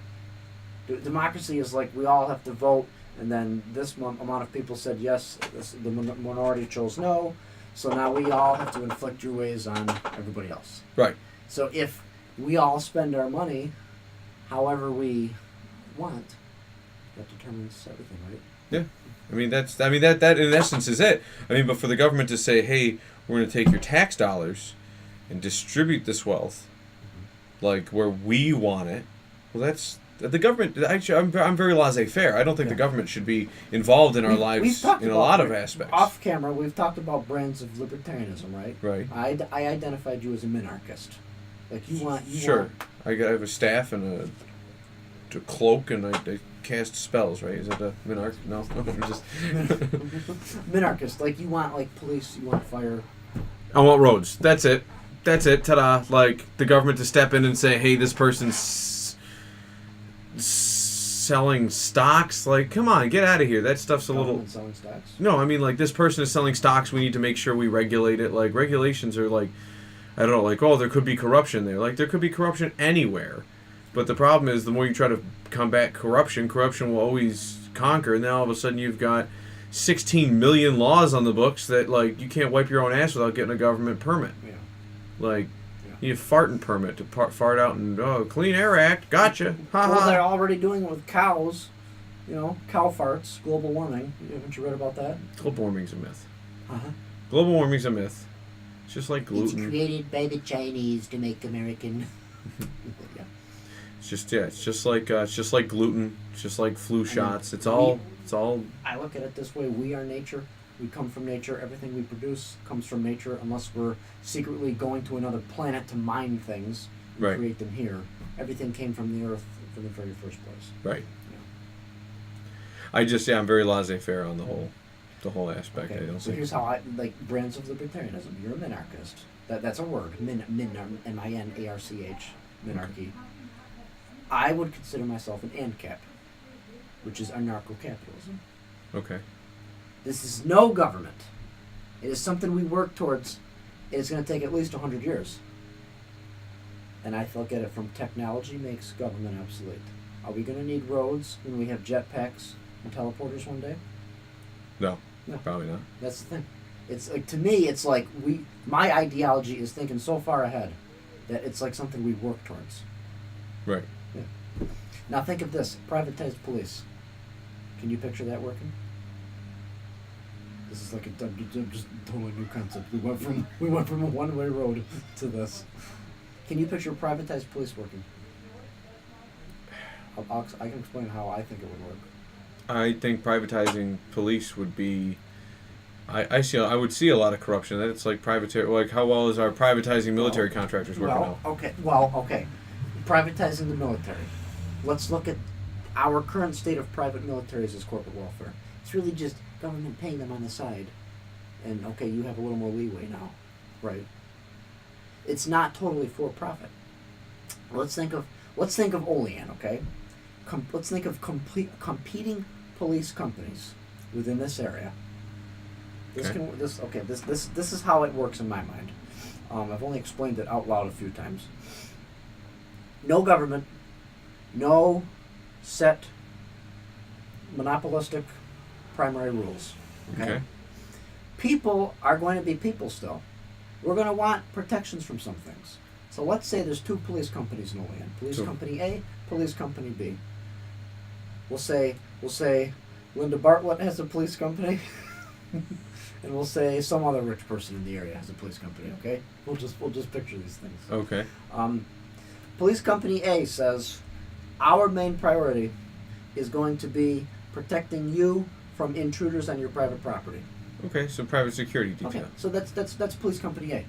Democracy is like we all have to vote, and then this amount of people said yes, the minority chose no, so now we all have to inflict your ways on everybody else. Right. So if we all spend our money, however we want, that determines everything, right? Yeah. That in essence is it. But for the government to say, hey, we're going to take your tax dollars and distribute this wealth, like where we want it, well, that's the government. Actually, I'm very laissez-faire. I don't think the government should be involved in our lives in a lot of aspects. Off camera, we've talked about brands of libertarianism, right? Right. I identified you as a minarchist. Like you want. I have a staff and a cloak, and I cast spells, right? Is that a minarch? No, I'm just minarchist. Like you want like police, you want fire. I want roads. That's it. Ta-da! Like the government to step in and say, "Hey, this person's selling stocks. Like, come on, get out of here. That stuff's a little... selling stocks? No, I mean, like, this person is selling stocks. We need to make sure we regulate it. Like, regulations are like, I don't know, like, oh, there could be corruption there. Like, there could be corruption anywhere. But the problem is, the more you try to combat corruption, corruption will always conquer. And then all of a sudden you've got 16 million laws on the books that, like, you can't wipe your own ass without getting a government permit. Yeah. Like, you need a farting permit to fart out and, oh, Clean Air Act, gotcha. Well, they're already doing it with cows. You know, cow farts, global warming. Haven't you read about that? Global warming's a myth. Uh-huh. Global warming's a myth. It's just like gluten. It's created by the Chinese to make American. Yeah. It's just like gluten. It's just like flu shots. It's all. I look at it this way: we are nature. We come from nature. Everything we produce comes from nature, unless we're secretly going to another planet to mine things and right. create them here. Everything came from the earth from the very first place. Right. Yeah. I'm very laissez-faire on the whole aspect. Okay. I don't So think. here's how I like brands of libertarianism. You're a minarchist. That's a word. M-I-N-A-R-C-H. Minarchy. I would consider myself an ANCAP, which is anarcho-capitalism. Okay. This is no government. It is something we work towards. It's going to take at least 100 years. And I look at it from technology makes government obsolete. Are we going to need roads when we have jetpacks and teleporters one day? No. No. Probably not. That's the thing. It's like, to me, it's like my ideology is thinking so far ahead that it's like something we work towards. Right. Yeah. Now think of this: privatized police. Can you picture that working? This is like a just totally new concept. We went from a one-way road to this. Can you picture privatized police working? I can explain how I think it would work. I think privatizing police would be. I would see a lot of corruption. That it's like like how well is our privatizing military contractors working out? Okay. Privatizing the military. Let's look at our current state of private militaries as corporate welfare. It's really just government paying them on the side. And okay, you have a little more leeway now, right? It's not totally for profit. Let's think of Olean, okay? Let's think of competing police companies within this area. This is how it works in my mind. I've only explained it out loud a few times. No government, no set monopolistic primary rules. Okay? People are going to be people still. We're going to want protections from some things. So let's say there's two police companies in Olean. Police Company A, Police Company B. We'll say Linda Bartlett has a police company. And we'll say some other rich person in the area has a police company, okay? We'll just picture these things. Okay. Police Company A says, our main priority is going to be protecting you from intruders on your private property. Okay, so private security detail. Okay, so that's Police Company A.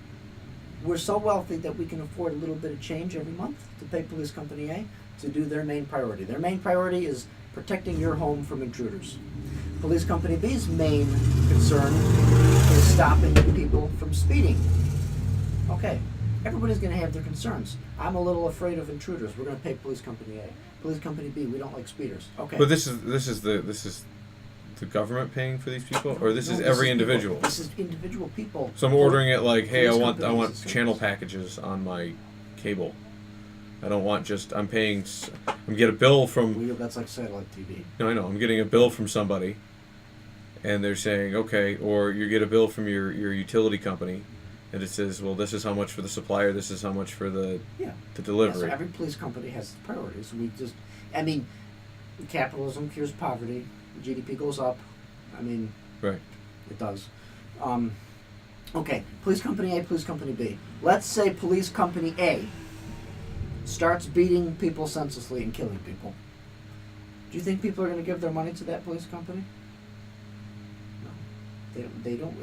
We're so wealthy that we can afford a little bit of change every month to pay Police Company A to do their main priority. Their main priority is protecting your home from intruders. Police Company B's main concern is stopping people from speeding. Okay, everybody's going to have their concerns. I'm a little afraid of intruders. We're going to pay Police Company A. Police Company B, we don't like speeders. Okay. But this is the government paying for these people, or this is every individual. This is individual people. So I'm ordering it like, hey, I want channel service. packages on my cable. I don't want I'm get a bill from. That's like satellite TV. No, I know. I'm getting a bill from somebody, and they're saying, okay, or you get a bill from your utility company, and it says, well, this is how much for the supplier, this is how much for the delivery. Yeah, so every police company has priorities. Capitalism cures poverty. GDP goes up. Right. It does. Okay, Police Company A, Police Company B. Let's say Police Company A starts beating people senselessly and killing people. Do you think people are going to give their money to that police company? No. They don't.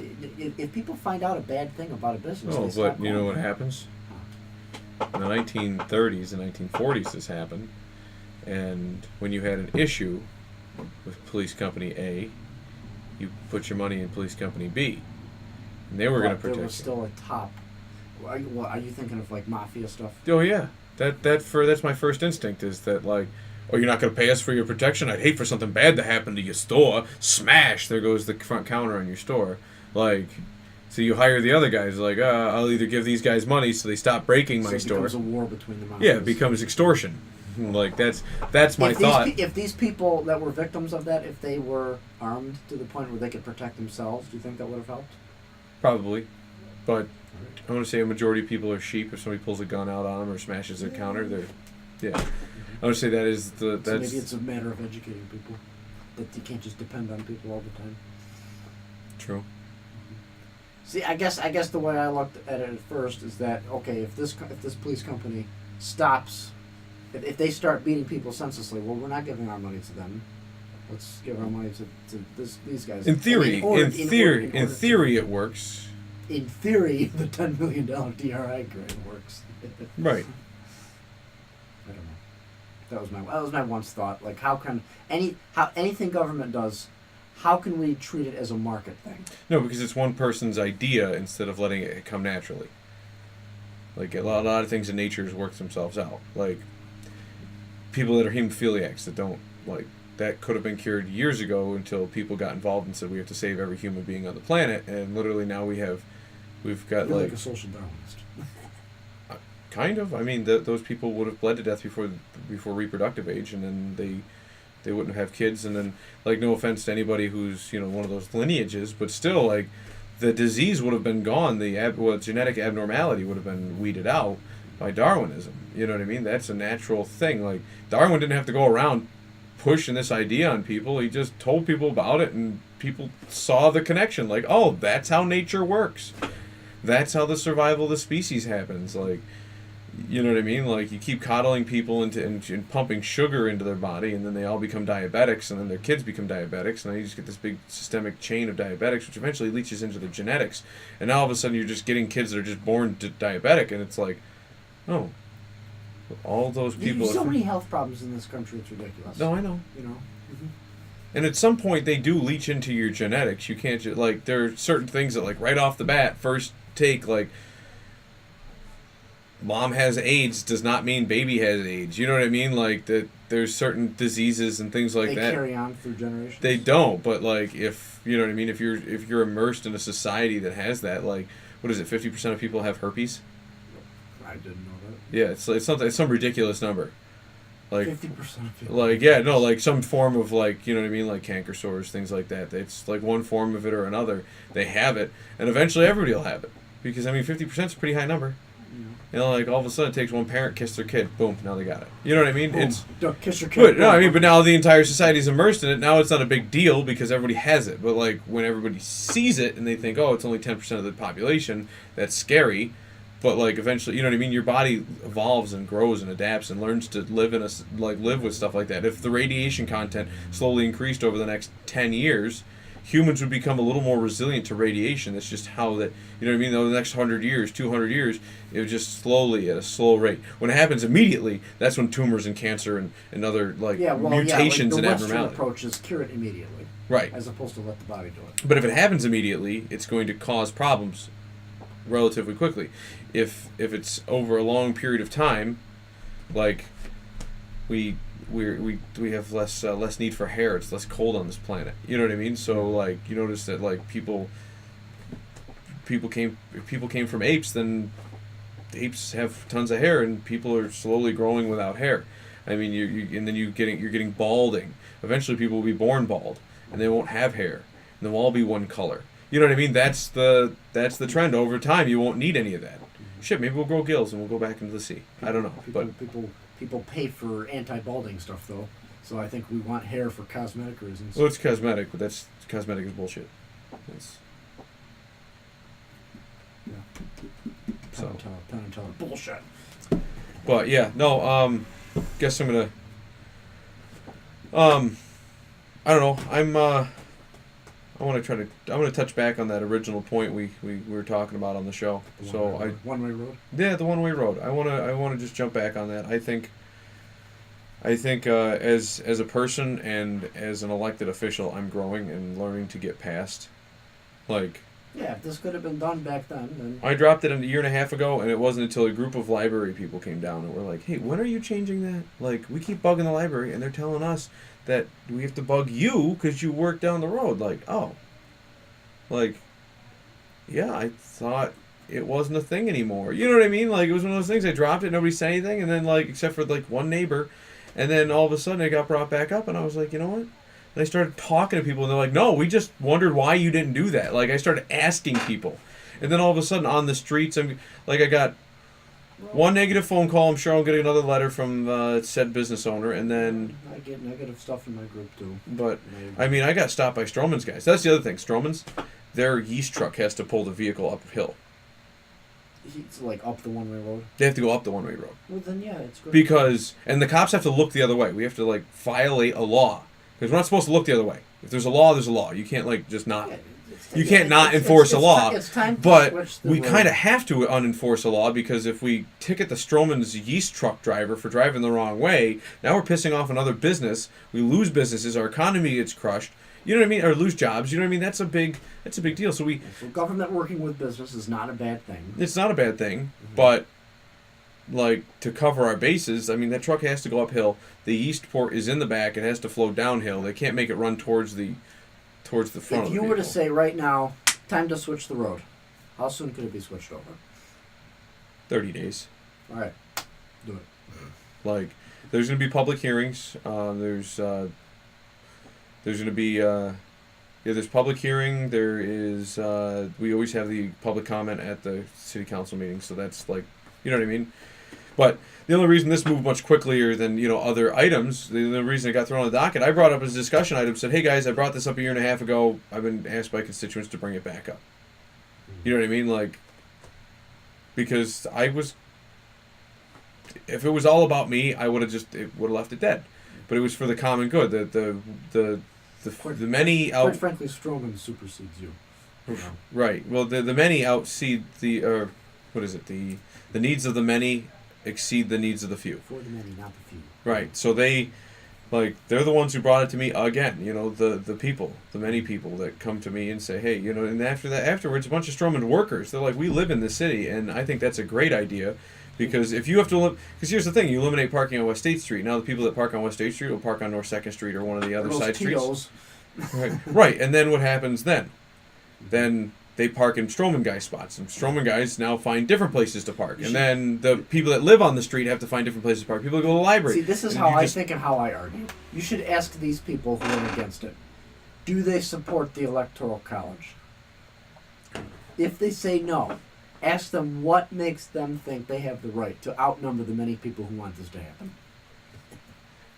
If people find out a bad thing about a business, Oh, they stop but you know going. what happens? In the 1930s and 1940s this happened, and when you had an issue with Police Company A, you put your money in Police Company B, and they were going to protect There was you. still a top. Are you thinking of like mafia stuff? Oh yeah, that's my first instinct is that like, Oh, you're not going to pay us for your protection? I'd hate for something bad to happen to your store. Smash! There goes the front counter on your store. Like, so you hire the other guys. Like, I'll either give these guys money so they stop breaking my store. It becomes a war between the mafias. Yeah, it becomes extortion. Like, that's my thought. If these people that were victims of that, if they were armed to the point where they could protect themselves, do you think that would have helped? Probably. But I want to say a majority of people are sheep. If somebody pulls a gun out on them or smashes their counter, they're... Yeah. I would say that is the... So maybe it's a matter of educating people. That you can't just depend on people all the time. True. See, I guess the way I looked at it at first is that, okay, if this police company stops... If they start beating people senselessly, well, we're not giving our money to them. Let's give our money to these guys. In theory, in theory, it works. In theory, the $10 million DRI grant works. Right. I don't know. That was my once thought. Like, how anything government does, how can we treat it as a market thing? No, because it's one person's idea instead of letting it come naturally. Like a lot of things in nature work themselves out. Like people that are hemophiliacs that don't like that could have been cured years ago until people got involved and said we have to save every human being on the planet, and literally now we've got You're like a social Darwinist. Kind of. I mean, those people would have bled to death before reproductive age, and then they wouldn't have kids, and then like no offense to anybody who's one of those lineages, but still like the disease would have been gone. The genetic abnormality would have been weeded out by Darwinism. You know what I mean? That's a natural thing. Like Darwin didn't have to go around pushing this idea on people. He just told people about it, and people saw the connection. Like, oh, that's how nature works. That's how the survival of the species happens. Like, you know what I mean? Like, you keep coddling people and pumping sugar into their body, and then they all become diabetics, and then their kids become diabetics, and then you just get this big systemic chain of diabetics, which eventually leaches into their genetics. And now all of a sudden you're just getting kids that are just born diabetic, and it's like, oh, all those people... There's so many health problems in this country, it's ridiculous. No, I know. Mm-hmm. And at some point, they do leach into your genetics. You can't just, like, there are certain things that, like, right off the bat, first take, like, mom has AIDS does not mean baby has AIDS. You know what I mean? Like, that there's certain diseases and things like that. They carry on through generations? They don't, but, like, if, you know what I mean, if you're immersed in a society that has that, like, what is it, 50% of people have herpes? I didn't know that. Yeah, it's some ridiculous number. Like 50% of people. Like, yeah, no, like some form of, like, you know what I mean, like canker sores, things like that. It's like one form of it or another. They have it, and eventually everybody will have it. Because, I mean, 50% is a pretty high number. Yeah. Like, all of a sudden it takes one parent, kiss their kid, boom, now they got it. You know what I mean? Boom. It's Don't kiss your kid. But now the entire society's immersed in it. Now it's not a big deal because everybody has it. But, like, when everybody sees it and they think, oh, it's only 10% of the population, that's scary. But, like, eventually, you know what I mean? Your body evolves and grows and adapts and learns to live with stuff like that. If the radiation content slowly increased over the next 10 years, humans would become a little more resilient to radiation. That's just how that, you know what I mean? Over the next 100 years, 200 years, it would just slowly, at a slow rate. When it happens immediately, that's when tumors and cancer and other, mutations and abnormalities. The Western approach is cure it immediately. Right. As opposed to let the body do it. But if it happens immediately, it's going to cause problems relatively quickly. If it's over a long period of time, like we have less need for hair. It's less cold on this planet. You know what I mean? So like you notice that like people came from apes, then apes have tons of hair, and people are slowly growing without hair. I mean, you're getting balding. Eventually, people will be born bald, and they won't have hair, and they'll all be one color. You know what I mean? That's the trend. Over time, you won't need any of that. Shit, maybe we'll grow gills and we'll go back into the sea. I don't know. People pay for anti-balding stuff though, so I think we want hair for cosmetic reasons. Well, it's cosmetic, but cosmetic is bullshit. Penn and Teller bullshit. But yeah, no. Guess I'm gonna. I don't know. I want to touch back on that original point we were talking about on the show. One-way road. Yeah, the one-way road. I want to just jump back on that. I think as a person and as an elected official, I'm growing and learning to get past like Yeah, if this could have been done back then, then... I dropped it a year and a half ago, and it wasn't until a group of library people came down and were like, hey, when are you changing that? Like, we keep bugging the library, and they're telling us that we have to bug you because you work down the road. Like, oh. Like, yeah, I thought it wasn't a thing anymore. You know what I mean? Like, it was one of those things. I dropped it, nobody said anything, and then, like, except for, like, one neighbor, and then all of a sudden it got brought back up, and I was like, you know what? And I started talking to people, and they're like, no, we just wondered why you didn't do that. Like, I started asking people. And then all of a sudden, on the streets, I got one negative phone call. I'm sure I'll get another letter from said business owner, and then... I get negative stuff in my group, too. But, I mean, I got stopped by Stroman's guys. That's the other thing. Stroman's, their yeast truck has to pull the vehicle uphill. It's like up the one-way road? They have to go up the one-way road. Well, then, yeah, it's good. Because, and the cops have to look the other way. We have to, like, violate a law. Because we're not supposed to look the other way. If there's a law, there's a law. You can't, like, just not... Yeah, you can't not enforce a law. It's time to but switch the we road. kind of have to unenforce a law, because if we ticket the Stroman's yeast truck driver for driving the wrong way, now we're pissing off another business. We lose businesses. Our economy gets crushed. You know what I mean? Or lose jobs. You know what I mean? That's a big deal. So So government working with business is not a bad thing. it's not a bad thing, but like, to cover our bases, I mean, that truck has to go uphill. The yeast port is in the back. It has to flow downhill. They can't make it run towards the front of the vehicle. If you were to say right now, time to switch the road, how soon could it be switched over? 30 days. All right, do it. Like, there's going to be public hearings. There's going to be there's public hearing. There is we always have the public comment at the city council meeting. So that's, like, you know what I mean. But the only reason this moved much quicker than, you know, other items, the only reason it got thrown on the docket, I brought up as a discussion item, said, hey guys, I brought this up a year and a half ago. I've been asked by constituents to bring it back up. You know what I mean? Like, because if it was all about me, I would have left it dead. But it was for the common good. The many out. Quite frankly, Stroman supersedes you. Right. Well, the many outseed the what is it? The needs of the many exceed the needs of the few. For the many, not the few. Right. So they're the ones who brought it to me again. You know, the people, the many people that come to me and say, hey, you know, and afterwards, a bunch of Stroman workers. They're like, we live in this city, and I think that's a great idea. Because if you have to, because here's the thing, you eliminate parking on West State Street. Now the people that park on West State Street will park on North 2nd Street or one of the other side streets. Right. Right. And then what happens then? Then they park in Stroman guys' spots, and Stroman guys now find different places to park. And then the people that live on the street have to find different places to park. People go to the library. See, this is how I think and how I argue. You should ask these people who are against it, do they support the Electoral College? If they say no, ask them what makes them think they have the right to outnumber the many people who want this to happen.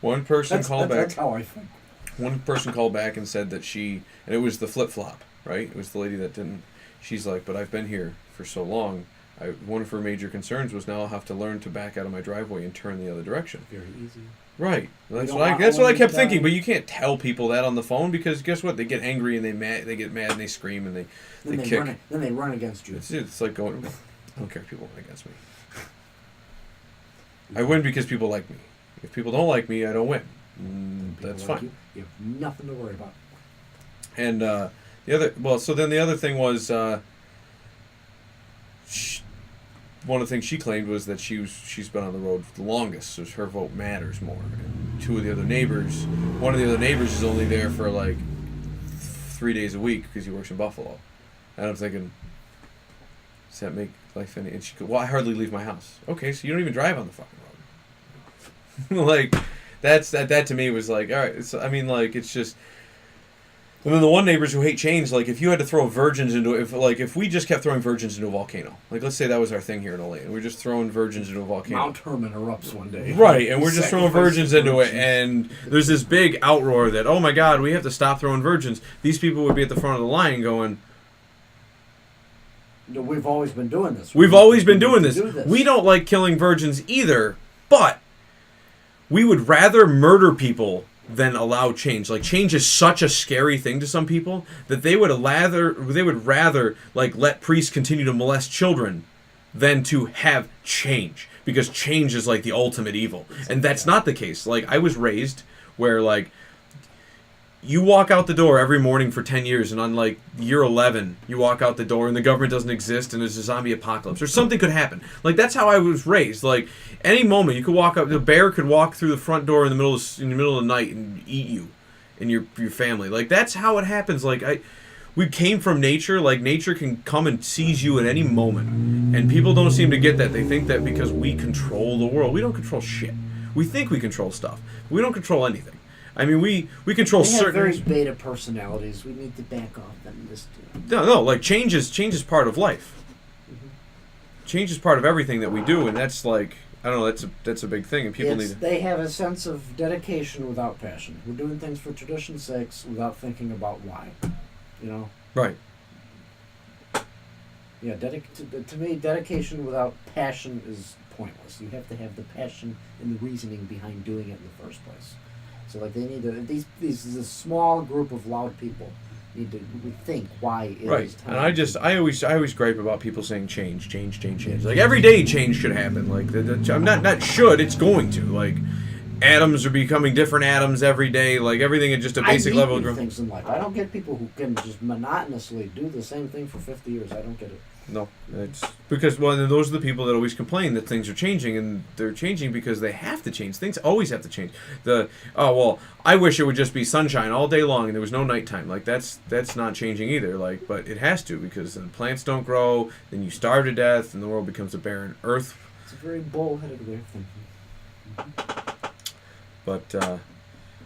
One person called back. That's how I think. One person called back and said that and it was the flip-flop, right? It was the lady that didn't. She's like, but I've been here for so long. One of her major concerns was now I'll have to learn to back out of my driveway and turn the other direction. Very easy. Right. That's what I kept thinking. But you can't tell people that on the phone, because guess what? They get angry and they get mad and they scream and they kick. Then they run against you. It's like going. I don't care if people run against me. I win because people like me. If people don't like me, I don't win. That's fine. You have nothing to worry about. And the other thing was, one of the things she claimed was that she's been on the road the longest, so her vote matters more. And one of the other neighbors is only there for like 3 days a week because he works in Buffalo. And I'm thinking, does that make life any? And she goes, well, I hardly leave my house. Okay, so you don't even drive on the fucking road. Like, that to me was like, all right. It's just. And then the one neighbors who hate change, like, if you had to throw virgins if we just kept throwing virgins into a volcano, like, let's say that was our thing here in Elaine, we're just throwing virgins into a volcano. Mount Herman erupts one day. Right, and we're just throwing virgins into it, and there's this big outroar that, oh my God, we have to stop throwing virgins. These people would be at the front of the line going, no, we've always been doing this. We've always been doing this. We don't like killing virgins either, but we would rather murder people than allow change. Like, change is such a scary thing to some people that they would rather like let priests continue to molest children than to have change, because change is like the ultimate evil. And that's not the case. Like, I was raised where, like, you walk out the door every morning for 10 years, and on like year 11, you walk out the door and the government doesn't exist and there's a zombie apocalypse or something could happen. Like, that's how I was raised. Like, any moment you could walk up, the bear could walk through the front door in the middle of the night and eat you and your family. Like, that's how it happens. Like, we came from nature. Like, nature can come and seize you at any moment, and people don't seem to get that. They think that because we control the world, we don't control shit. We think we control stuff. We don't control anything. I mean, we control certain... We have very beta personalities. We need to back off and just... No, like, change is part of life. Mm-hmm. Change is part of everything that we do, and that's like, I don't know, that's a big thing, and people need to... They have a sense of dedication without passion. We're doing things for tradition's sakes without thinking about why, you know? Right. Yeah, to me, dedication without passion is pointless. You have to have the passion and the reasoning behind doing it in the first place. So, like, they need to, this small group of loud people need to think why it is time. And I always gripe about people saying change. Like, every day change should happen. Like, I'm not should, it's going to. Like, atoms are becoming different atoms every day. Like, everything at just a basic level. Things in life. I don't get people who can just monotonously do the same thing for 50 years. I don't get it. No, it's because, well, those are the people that always complain that things are changing, and they're changing because they have to change. Things always have to change. I wish it would just be sunshine all day long and there was no nighttime. Like, that's not changing either. Like, but it has to, because then plants don't grow, then you starve to death, and the world becomes a barren earth. It's a very bull-headed way of thinking. But I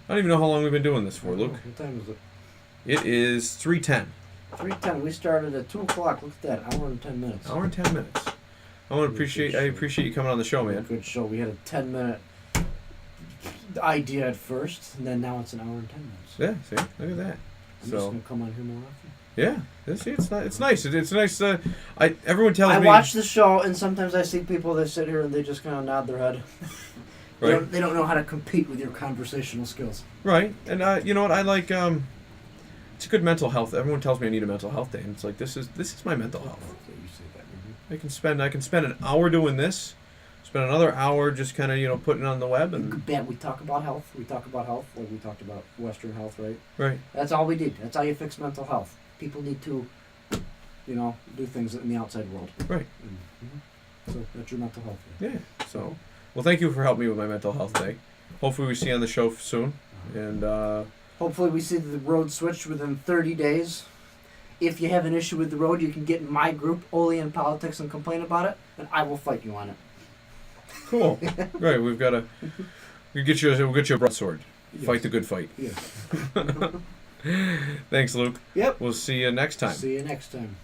don't even know how long we've been doing this for, Luke. What time is it? It is 3:10. 3:10. We started at 2 o'clock. Look at that. Hour and 10 minutes. Hour and 10 minutes. I appreciate you coming on the show, man. Good show. We had a 10-minute idea at first, and then now it's an hour and 10 minutes. Yeah, see? Look at that. I'm just going to come on here more often. Yeah. It's nice. It's nice. Everyone tells me... I watch the show, and sometimes I see people that sit here and they just kind of nod their head. Right. They don't know how to compete with your conversational skills. Right. And you know what? I like... it's a good mental health. Everyone tells me I need a mental health day, and it's like, this is my mental health. You say that. Mm-hmm. I can spend an hour doing this, spend another hour just kind of putting it on the web, and we talk about health. We talk about health like we talked about Western health, right? Right. That's all we need. That's how you fix mental health. People need to, do things in the outside world. Right. Mm-hmm. So that's your mental health day. Yeah. So, well, thank you for helping me with my mental health day. Hopefully we see you on the show soon, and. Hopefully we see the road switched within 30 days. If you have an issue with the road, you can get in my group, Oli in Politics, and complain about it, and I will fight you on it. Cool. Right, we'll get you a broadsword. Yes. Fight the good fight. Yeah. Thanks, Luke. Yep. We'll see you next time. See you next time.